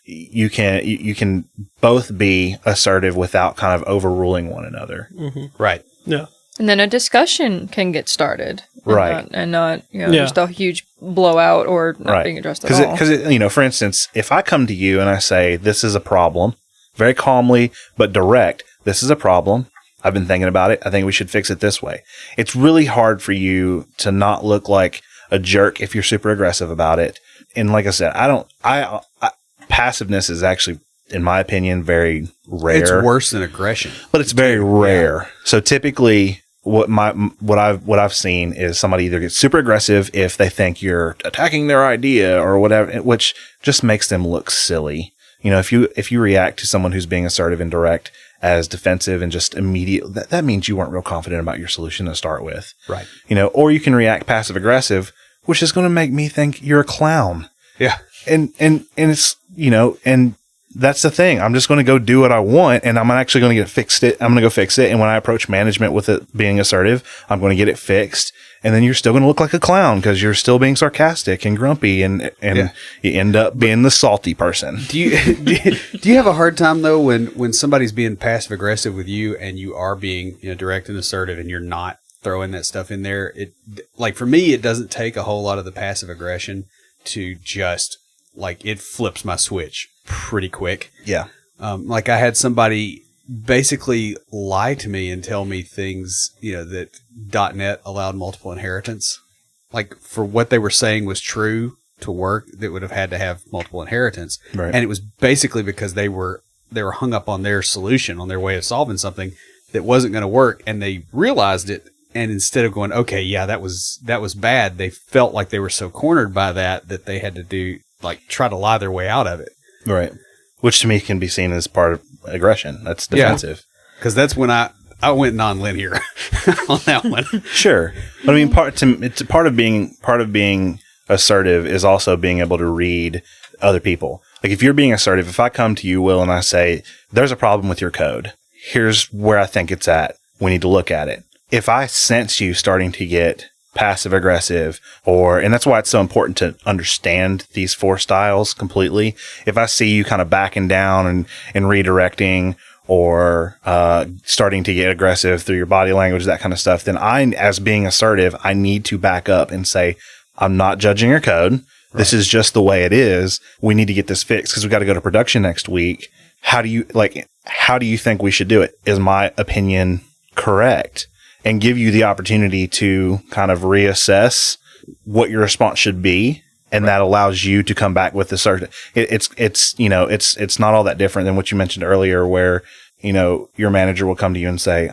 you can both be assertive without kind of overruling one another. Mm-hmm. Right. Yeah. And then a discussion can get started. Right. And not just a huge blowout or not being addressed at all. Because, for instance, if I come to you and I say, "This is a problem," very calmly but direct, "This is a problem. I've been thinking about it. I think we should fix it this way." It's really hard for you to not look like a jerk if you're super aggressive about it. And like I said, passive's is actually, in my opinion, very rare. It's worse than aggression, but it's very rare. Yeah. So typically, what I've seen is somebody either gets super aggressive if they think you're attacking their idea or whatever, which just makes them look silly. If you react to someone who's being assertive and direct as defensive and just immediate, that means you weren't real confident about your solution to start with. Right. Or you can react passive aggressive, which is going to make me think you're a clown. Yeah. And it's, and that's the thing. I'm just going to go do what I want, and I'm actually going to get fixed it. I'm going to go fix it. And when I approach management with it being assertive, I'm going to get it fixed. And then you're still going to look like a clown because you're still being sarcastic and grumpy, and you end up being the salty person. Do you have a hard time though when somebody's being passive aggressive with you and you are being direct and assertive and you're not throwing that stuff in there? For me, it doesn't take a whole lot of the passive aggression to just it flips my switch pretty quick. Yeah. I had somebody basically lie to me and tell me things, that .NET allowed multiple inheritance. For what they were saying was true to work, that would have had to have multiple inheritance. Right. And it was basically because they were hung up on their solution, on their way of solving something that wasn't going to work, and they realized it. And instead of going, okay, yeah, that was bad, they felt like they were so cornered by that they had to try to lie their way out of it. Right. Which to me can be seen as part of aggression. That's defensive. Because that's when I went non-linear on that one. Sure. But part of being assertive is also being able to read other people. If you're being assertive, if I come to you, Will, and I say, "There's a problem with your code. Here's where I think it's at. We need to look at it." If I sense you starting to get passive aggressive, and that's why it's so important to understand these 4 styles completely. If I see you kind of backing down and redirecting, or starting to get aggressive through your body language, that kind of stuff, then as being assertive, I need to back up and say, I'm not judging your code. Right. This is just the way it is. We need to get this fixed because we got to go to production next week. How do you think we should do it? Is my opinion correct? And give you the opportunity to kind of reassess what your response should be. And that allows you to come back with the certain. It's not all that different than what you mentioned earlier, where your manager will come to you and say,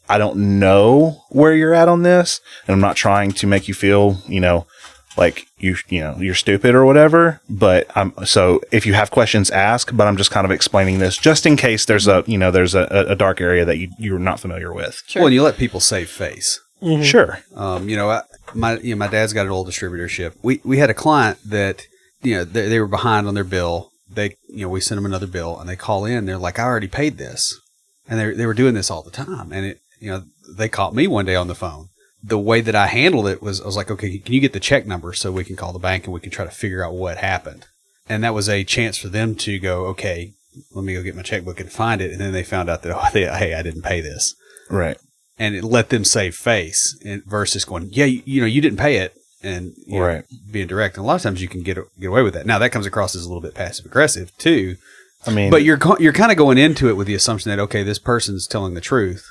I don't know where you're at on this, and I'm not trying to make you feel like you're stupid or whatever. But so if you have questions, ask. But I'm just kind of explaining this just in case there's a dark area that you're not familiar with. Sure. Well, and you let people save face. Mm-hmm. Sure. My dad's got an old distributorship. We had a client that, they were behind on their bill. We sent them another bill, and they call in. They're like, I already paid this. And they were doing this all the time. And they caught me one day on the phone. The way that I handled it was, I was like, okay, can you get the check number so we can call the bank and we can try to figure out what happened? And that was a chance for them to go, okay, let me go get my checkbook and find it. And then they found out that, hey, I didn't pay this. Right. And it let them save face versus going, yeah, you didn't pay it, and right. Being direct. And a lot of times you can get away with that. Now that comes across as a little bit passive aggressive too. I mean, but you're kind of going into it with the assumption that, okay, this person's telling the truth.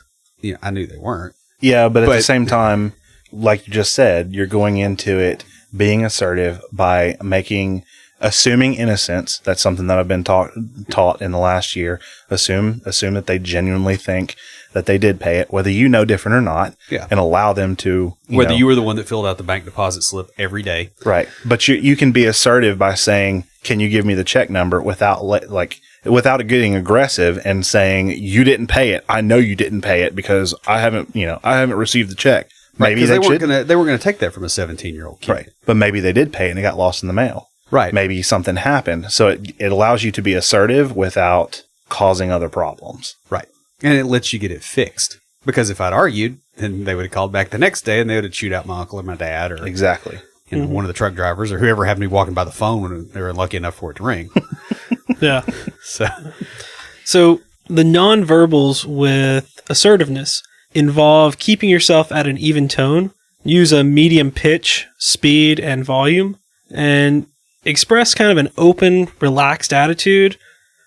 I knew they weren't. Yeah, but at the same time, like you just said, you're going into it being assertive by assuming innocence. That's something that I've been taught in the last year. Assume that they genuinely think that they did pay it, whether different or not, and allow them to. Whether you were the one that filled out the bank deposit slip every day. Right. But you can be assertive by saying, can you give me the check number without getting aggressive and saying, you didn't pay it. I know you didn't pay it because I haven't received the check. Maybe they weren't going to take that from a 17-year-old kid. Right. But maybe they did pay it and it got lost in the mail. Right. Maybe something happened. So it allows you to be assertive without causing other problems. Right. And it lets you get it fixed. Because if I'd argued, then they would have called back the next day and they would have chewed out my uncle or my dad or exactly one of the truck drivers or whoever happened to be walking by the phone when they were unlucky enough for it to ring. Yeah. So the nonverbals with assertiveness involve keeping yourself at an even tone, use a medium pitch, speed, and volume, and express kind of an open, relaxed attitude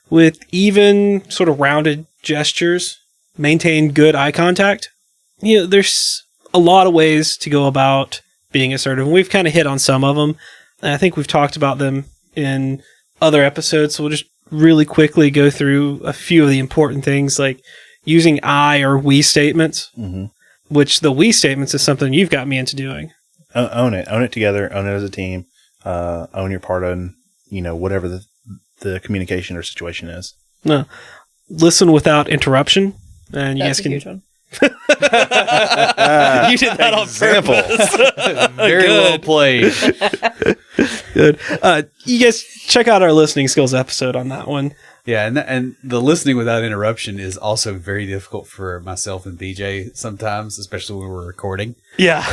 with even sort of rounded gestures, maintain good eye contact. There's a lot of ways to go about being assertive, and we've kind of hit on some of them. And I think we've talked about them in other episodes, so we'll just really quickly go through a few of the important things, like using I or we statements, which the we statements is something you've got me into doing. Own it together, own it as a team, own your part on, whatever the communication or situation is. No. Listen without interruption, and you guys can. Huge one. You did that on purpose. Very well played. Good. You guys check out our listening skills episode on that one. Yeah, and the listening without interruption is also very difficult for myself and BJ sometimes, especially when we're recording. Yeah.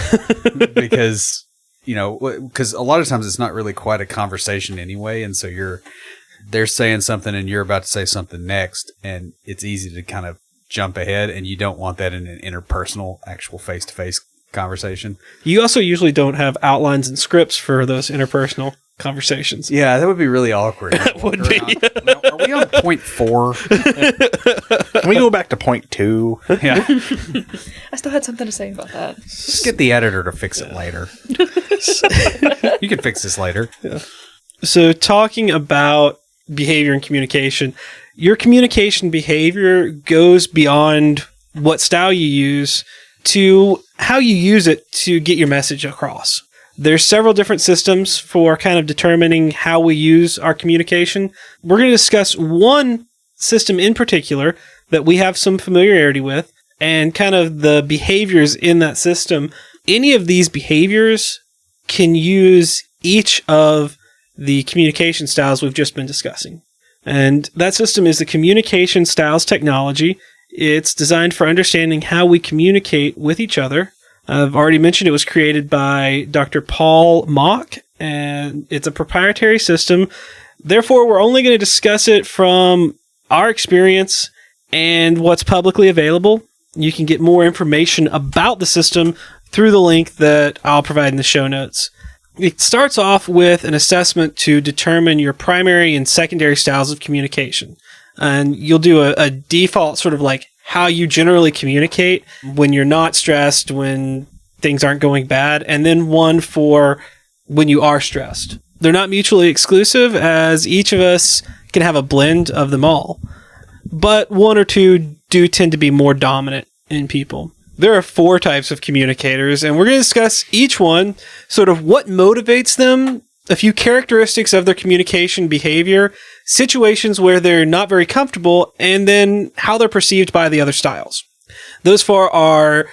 because a lot of times it's not really quite a conversation anyway, and so they're saying something and you're about to say something next, and it's easy to kind of jump ahead, and you don't want that in an interpersonal, actual face-to-face conversation. You also usually don't have outlines and scripts for those interpersonal conversations. Yeah, that would be really awkward. That would be. Now, are we on point 4? Can we go back to point 2? Yeah. I still had something to say about that. Just get the editor to fix it later. You can fix this later. Yeah. So talking about behavior and communication, your communication behavior goes beyond what style you use to how you use it to get your message across. There's several different systems for kind of determining how we use our communication. We're going to discuss one system in particular that we have some familiarity with and kind of the behaviors in that system. Any of these behaviors can use each of the communication styles we've just been discussing. And that system is the Communication Styles Technology. It's designed for understanding how we communicate with each other I've already mentioned it was created by Dr. Paul Mock, and it's a proprietary system. Therefore, we're only going to discuss it from our experience and what's publicly available. You can get more information about the system through the link that I'll provide in the show notes. It starts off with an assessment to determine your primary and secondary styles of communication. And you'll do a default sort of like how you generally communicate when you're not stressed, when things aren't going bad, and then one for when you are stressed. They're not mutually exclusive, as each of us can have a blend of them all. But one or two do tend to be more dominant in people. There are 4 types of communicators, and we're going to discuss each one, sort of what motivates them, a few characteristics of their communication behavior, situations where they're not very comfortable, and then how they're perceived by the other styles. Those 4 are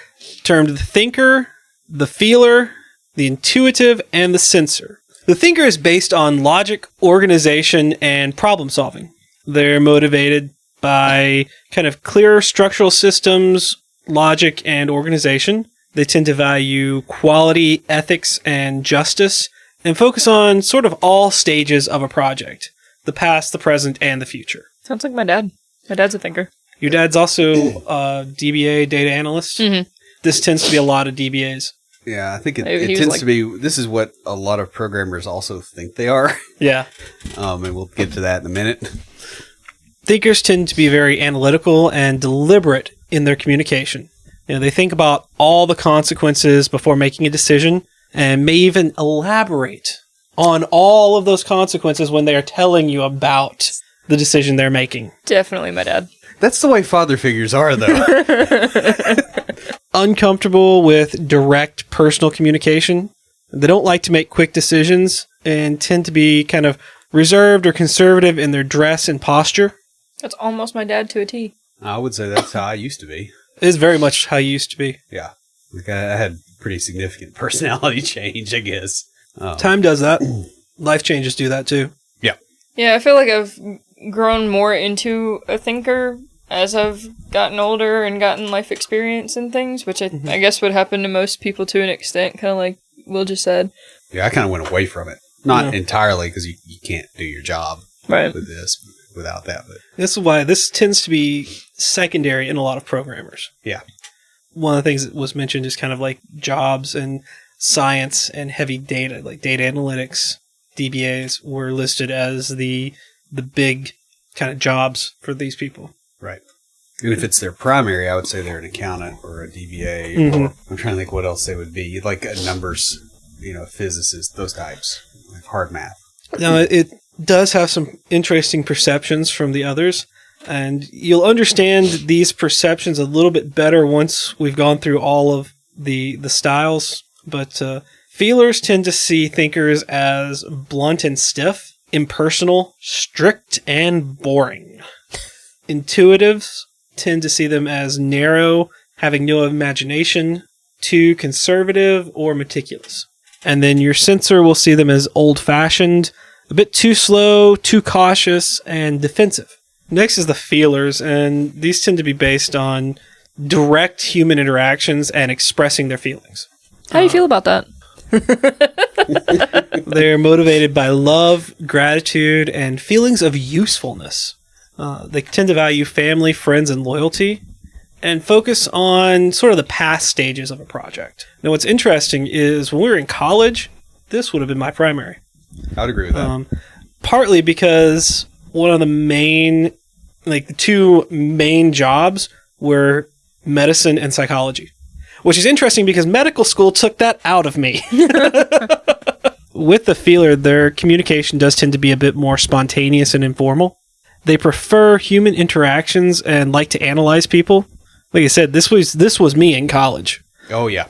termed the thinker, the feeler, the intuitive, and the sensor. The thinker is based on logic, organization, and problem solving. They're motivated by kind of clear structural systems, logic, and organization. They tend to value quality, ethics, and justice, and focus on sort of all stages of a project: the past, the present, and the future. Sounds like my dad. My dad's a thinker. Your dad's also a DBA, data analyst. Mm-hmm. This tends to be a lot of DBAs. Yeah, I think it tends to be, this is what a lot of programmers also think they are. Yeah. And we'll get to that in a minute. Thinkers tend to be very analytical and deliberate in their communication. They think about all the consequences before making a decision, and may even elaborate on all of those consequences when they are telling you about the decision they're making. Definitely my dad. That's the way father figures are, though. Uncomfortable with direct personal communication. They don't like to make quick decisions and tend to be kind of reserved or conservative in their dress and posture. That's almost my dad to a T. I would say that's how I used to be. It is very much how you used to be. Yeah. Like I had pretty significant personality change, I guess. Time does that. Life changes do that too. Yeah. Yeah, I feel like I've grown more into a thinker as I've gotten older and gotten life experience and things, which I guess would happen to most people to an extent, kind of like Will just said. Yeah, I kind of went away from it. Not entirely, because you can't do your job with this without that. But this is why this tends to be secondary in a lot of programmers. Yeah. One of the things that was mentioned is kind of like jobs and science and heavy data, like data analytics. DBAs were listed as the big kind of jobs for these people. Right. And if it's their primary, I would say they're an accountant or a DBA. Or I'm trying to think what else they would be. Like a numbers, physicist, those types, like hard math. Now, it does have some interesting perceptions from the others, and you'll understand these perceptions a little bit better once we've gone through all of the styles. But feelers tend to see thinkers as blunt and stiff, impersonal, strict, and boring. Intuitives tend to see them as narrow, having no imagination, too conservative, or meticulous. And then your sensor will see them as old-fashioned, a bit too slow, too cautious, and defensive. Next is the feelers, and these tend to be based on direct human interactions and expressing their feelings. How do you feel about that? They're motivated by love, gratitude, and feelings of usefulness. They tend to value family, friends, and loyalty, and focus on sort of the past stages of a project. Now, what's interesting is when we were in college, this would have been my primary. I would agree with that. Partly because one of the two main jobs were medicine and psychology, which is interesting because medical school took that out of me. With the feeler, their communication does tend to be a bit more spontaneous and informal. They prefer human interactions and like to analyze people. Like I said, this was me in college. Oh, yeah.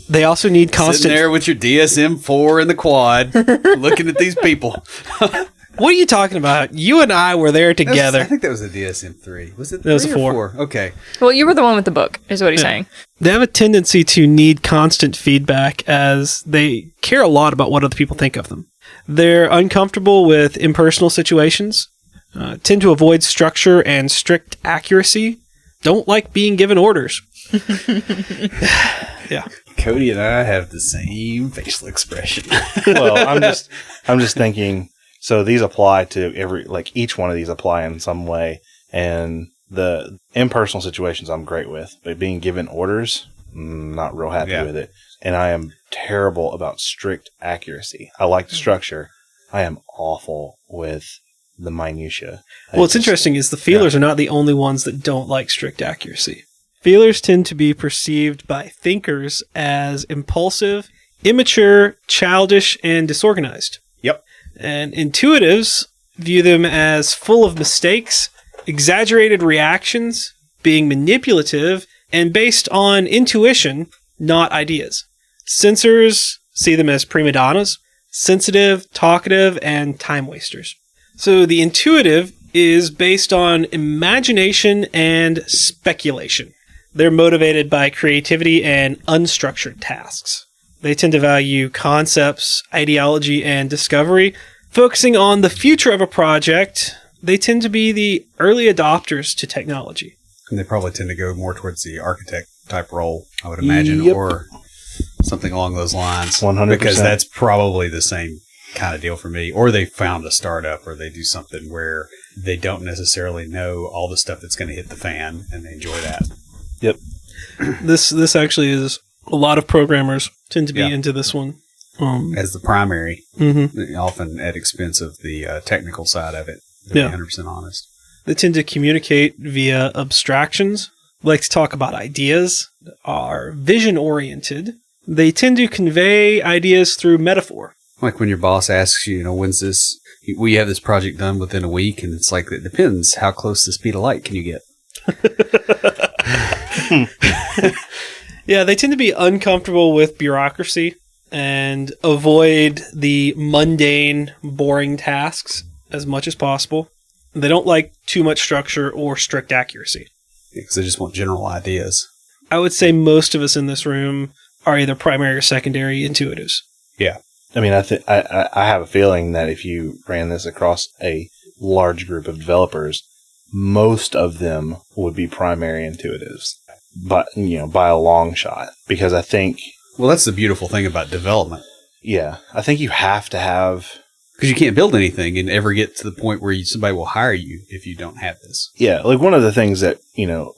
They also need constant... Sitting there with your DSM-4 in the quad, looking at these people. What are you talking about? You and I were there together. I think that was a DSM-3. Was it 3 That was a or 4. 4? Okay. Well, you were the one with the book, is what he's saying. They have a tendency to need constant feedback as they care a lot about what other people think of them. They're uncomfortable with impersonal situations, tend to avoid structure and strict accuracy, don't like being given orders. Yeah. Cody and I have the same facial expression. Well, I'm just thinking. So these apply to each one of these apply in some way, and the impersonal situations I'm great with, but being given orders, not real happy with it. And I am terrible about strict accuracy. I like the structure. I am awful with the minutia. What's interesting is the feelers are not the only ones that don't like strict accuracy. Feelers tend to be perceived by thinkers as impulsive, immature, childish, and disorganized. Yep. And intuitives view them as full of mistakes, exaggerated reactions, being manipulative, and based on intuition, not ideas. Sensors see them as prima donnas, sensitive, talkative, and time wasters. So the intuitive is based on imagination and speculation. They're motivated by creativity and unstructured tasks. They tend to value concepts, ideology, and discovery. Focusing on the future of a project, they tend to be the early adopters to technology. And they probably tend to go more towards the architect type role, I would imagine, or something along those lines. 100%. Because that's probably the same kind of deal for me. Or they found a startup, or they do something where they don't necessarily know all the stuff that's going to hit the fan, and they enjoy that. Yep. This actually is a lot of programmers tend to be into this one. As the primary, often at expense of the technical side of it, to be 100% honest. They tend to communicate via abstractions, like to talk about ideas, are vision-oriented. They tend to convey ideas through metaphor. Like when your boss asks you, when's this, we have this project done within a week, and it's like, it depends. How close to the speed of light can you get? Yeah, they tend to be uncomfortable with bureaucracy and avoid the mundane, boring tasks as much as possible. They don't like too much structure or strict accuracy. Because they just want general ideas. I would say most of us in this room are either primary or secondary intuitives. Yeah. I mean, I have a feeling that if you ran this across a large group of developers, most of them would be primary intuitives, but by a long shot. Because I think, well, that's the beautiful thing about development. Yeah, I think you have to have, because you can't build anything and ever get to the point where somebody will hire you if you don't have this. Yeah, like one of the things that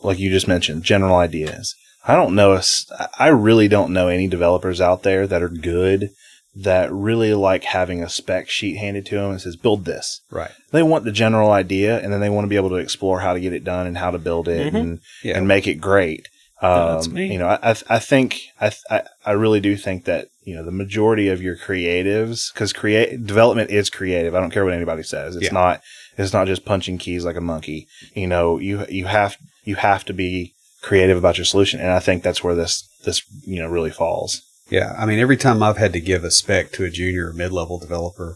like you just mentioned, general ideas. I really don't know any developers out there that are good, that really like having a spec sheet handed to them and says, build this. Right. They want the general idea, and then they want to be able to explore how to get it done and how to build it and make it great. That's me. I really do think that, the majority of your creatives, because development is creative. I don't care what anybody says. It's not just punching keys like a monkey. You have to be creative about your solution. And I think that's where this really falls. Yeah, I mean, every time I've had to give a spec to a junior or mid-level developer,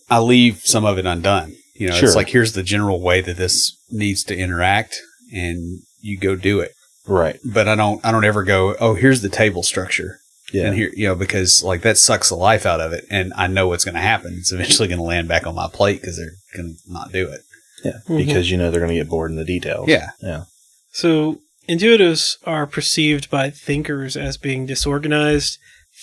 I leave some of it undone. Sure. It's like, here's the general way that this needs to interact, and you go do it. Right. But I don't ever go, oh, here's the table structure. Yeah. And here, because like that sucks the life out of it, and I know what's going to happen. It's eventually going to land back on my plate because they're going to not do it. Yeah. Because they're going to get bored in the details. Yeah. Yeah. So intuitives are perceived by thinkers as being disorganized,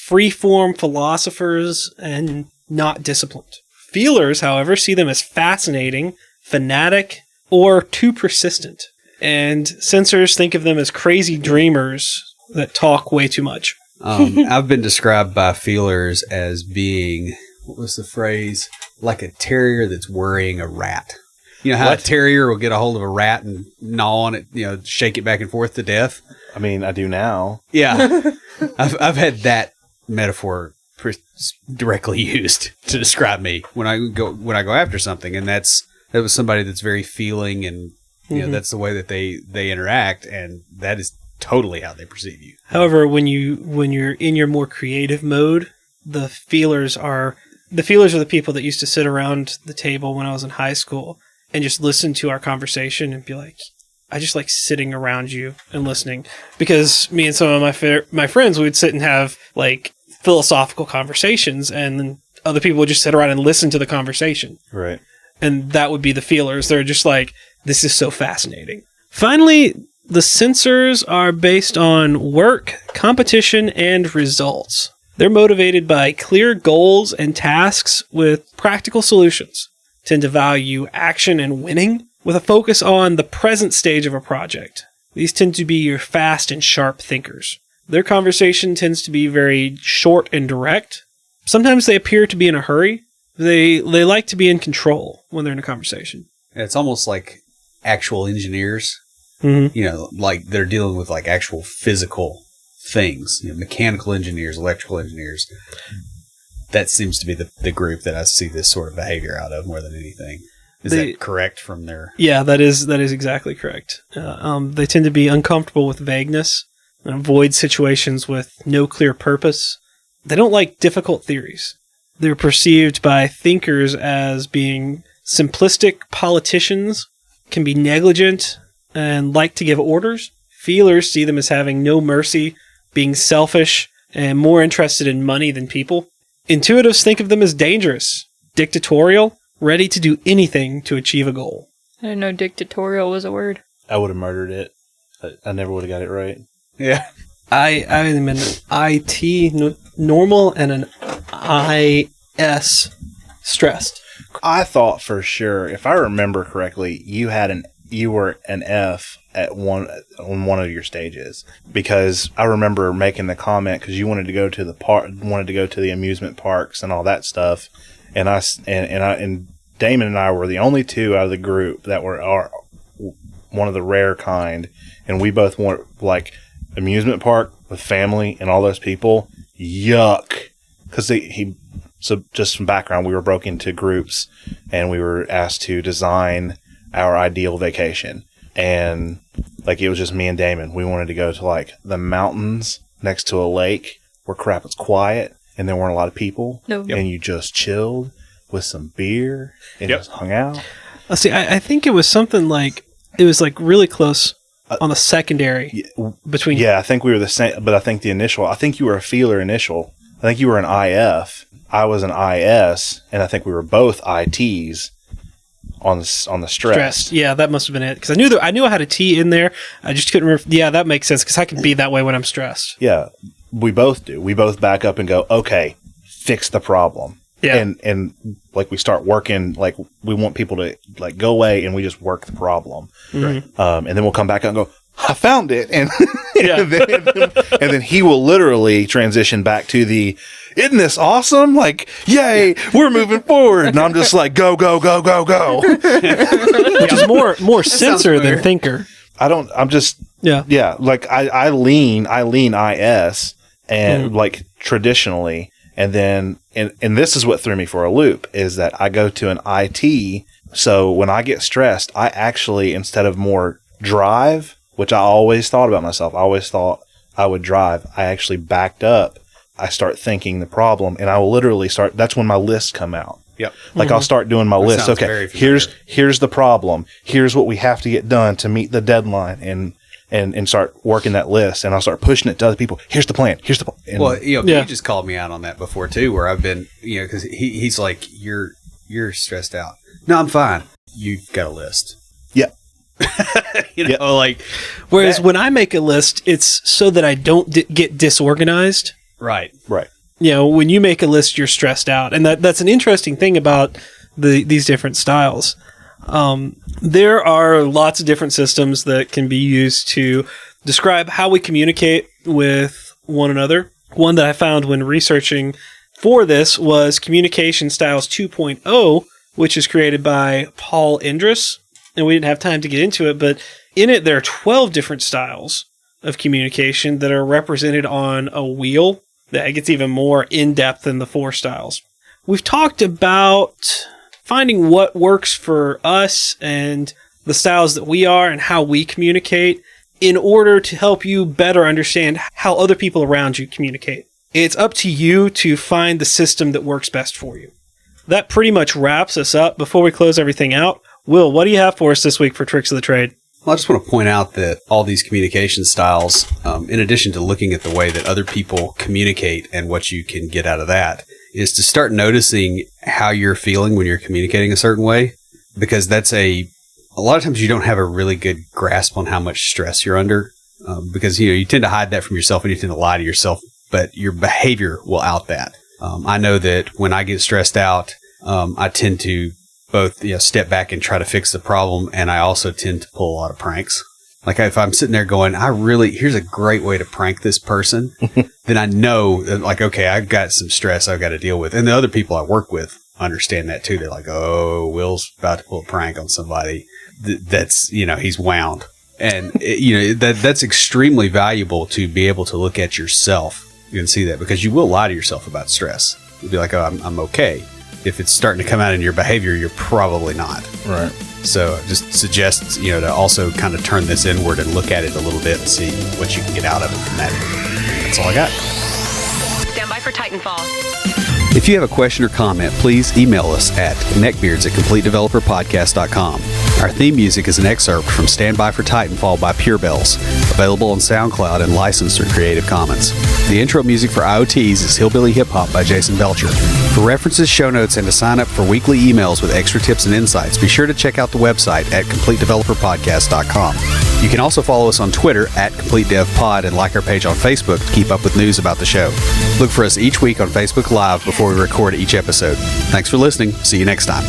free-form philosophers, and not disciplined. Feelers, however, see them as fascinating, fanatic, or too persistent. And sensors think of them as crazy dreamers that talk way too much. I've been described by feelers as being, what was the phrase? Like a terrier that's worrying a rat. You know how a terrier will get a hold of a rat and gnaw on it, shake it back and forth to death? I mean, I do now. Yeah. I've had that metaphor directly used to describe me when I go after something, and that was somebody that's very feeling, and that's the way that they interact, and that is totally how they perceive you. However, when you're in your more creative mode, the feelers are the people that used to sit around the table when I was in high school and just listen to our conversation and be like, I just like sitting around you and listening, because me and some of my friends would sit and have like philosophical conversations, and then other people would just sit around and listen to the conversation. Right. And that would be the feelers. They're just like, this is so fascinating. Finally, The sensors are based on work, competition, and results. They're motivated by clear goals and tasks with practical solutions. Tend to value action and winning with a focus on the present stage of a project. These tend to be your fast and sharp thinkers. Their conversation tends to be very short and direct. Sometimes they appear to be in a hurry. They like to be in control when they're in a conversation. It's almost like actual engineers, Mm-hmm. like they're dealing with like actual physical things, mechanical engineers, electrical engineers. That seems to be the group that I see this sort of behavior out of more than anything. Is that correct from their... Yeah, that is exactly correct. They tend to be uncomfortable with vagueness and avoid situations with no clear purpose. They don't like difficult theories. They're perceived by thinkers as being simplistic politicians, can be negligent, and like to give orders. Feelers see them as having no mercy, being selfish, and more interested in money than people. Intuitives think of them as dangerous, dictatorial, ready to do anything to achieve a goal. I didn't know dictatorial was a word. I would have murdered it. I never would have got it right. Yeah. I am an IT normal and an IS stressed. I thought for sure, if I remember correctly, you were an F on one of your stages, because I remember making the comment because you wanted to go to the amusement parks and all that stuff, and Damon and I were the only two out of the group that were one of the rare kind, and we both want like amusement park with family and all those people. Yuck, because So just some background, we were broken into groups and we were asked to design our ideal vacation. And like, it was just me and Damon. We wanted to go to like the mountains next to a lake where crap was quiet and there weren't a lot of people. No. And you just chilled with some beer and just hung out. See, I think it was something like, it was like really close on the secondary between. Yeah, I think we were the same, but I think I think you were a feeler initial. I think you were an IF. I was an IS, and I think we were both ITs on the stress. Yeah, that must have been it. Because I knew I had a T in there. I just couldn't remember. Yeah, that makes sense, because I can be that way when I'm stressed. Yeah, we both do. We both back up and go, okay, fix the problem. Yeah. And like we start working, like we want people to like go away and we just work the problem. Mm-hmm. And then we'll come back and go, I found it. And, Yeah. and then he will literally transition back to isn't this awesome? Like, yay, we're moving forward. And I'm just like, go, go, go, go, go. Which is more sensor than thinker. Yeah. Like I lean IS and like traditionally. And then, and this is what threw me for a loop, is that I go to an IT. So when I get stressed, I actually, instead of more drive, which I always thought about myself, I always thought I would drive, I actually backed up. I start thinking the problem, and I will literally start, that's when my lists come out. Yep. Like I'll start doing my list. sounds Okay, very familiar. here's the problem. Here's what we have to get done to meet the deadline, and start working that list, and I'll start pushing it to other people. Here's the plan. Here's the plan. Well, he just called me out on that before too, where I've been, because he's like, you're stressed out. No, I'm fine. You've got a list. Yeah. Like. Whereas when I make a list, it's so that I don't get disorganized. Right. When you make a list, you're stressed out. And that's an interesting thing about these different styles. There are lots of different systems that can be used to describe how we communicate with one another. One that I found when researching for this was Communication Styles 2.0, which is created by Paul Indris. And we didn't have time to get into it, but in it, there are 12 different styles of communication that are represented on a wheel that gets even more in-depth than the 4 styles. We've talked about finding what works for us and the styles that we are and how we communicate in order to help you better understand how other people around you communicate. It's up to you to find the system that works best for you. That pretty much wraps us up. Before we close everything out, Will, what do you have for us this week for Tricks of the Trade? Well, I just want to point out that all these communication styles, in addition to looking at the way that other people communicate and what you can get out of that, is to start noticing how you're feeling when you're communicating a certain way, because that's a a lot of times you don't have a really good grasp on how much stress you're under because, you tend to hide that from yourself and you tend to lie to yourself, but your behavior will out that. I know that when I get stressed out, I tend to both step back and try to fix the problem, and I also tend to pull a lot of pranks. Like if I'm sitting there going, here's a great way to prank this person, then I know that, like, okay, I've got some stress I've got to deal with. And the other people I work with understand that too. They're like, oh, Will's about to pull a prank on somebody. That's, he's wound. And, that's extremely valuable to be able to look at yourself and see that, because you will lie to yourself about stress. You'll be like, oh, I'm okay. If it's starting to come out in your behavior, you're probably not. Right. So just suggest, to also kind of turn this inward and look at it a little bit and see what you can get out of it from that. That's all I got. Stand by for Titanfall. If you have a question or comment, please email us at neckbeards@CompleteDeveloperPodcast.com. Our theme music is an excerpt from Stand By for Titanfall by Pure Bells, available on SoundCloud and licensed through Creative Commons. The intro music for IoTs is Hillbilly Hip Hop by Jason Belcher. For references, show notes, and to sign up for weekly emails with extra tips and insights, be sure to check out the website at CompleteDeveloperPodcast.com. You can also follow us on Twitter at CompleteDevPod and like our page on Facebook to keep up with news about the show. Look for us each week on Facebook Live before we record each episode. Thanks for listening. See you next time.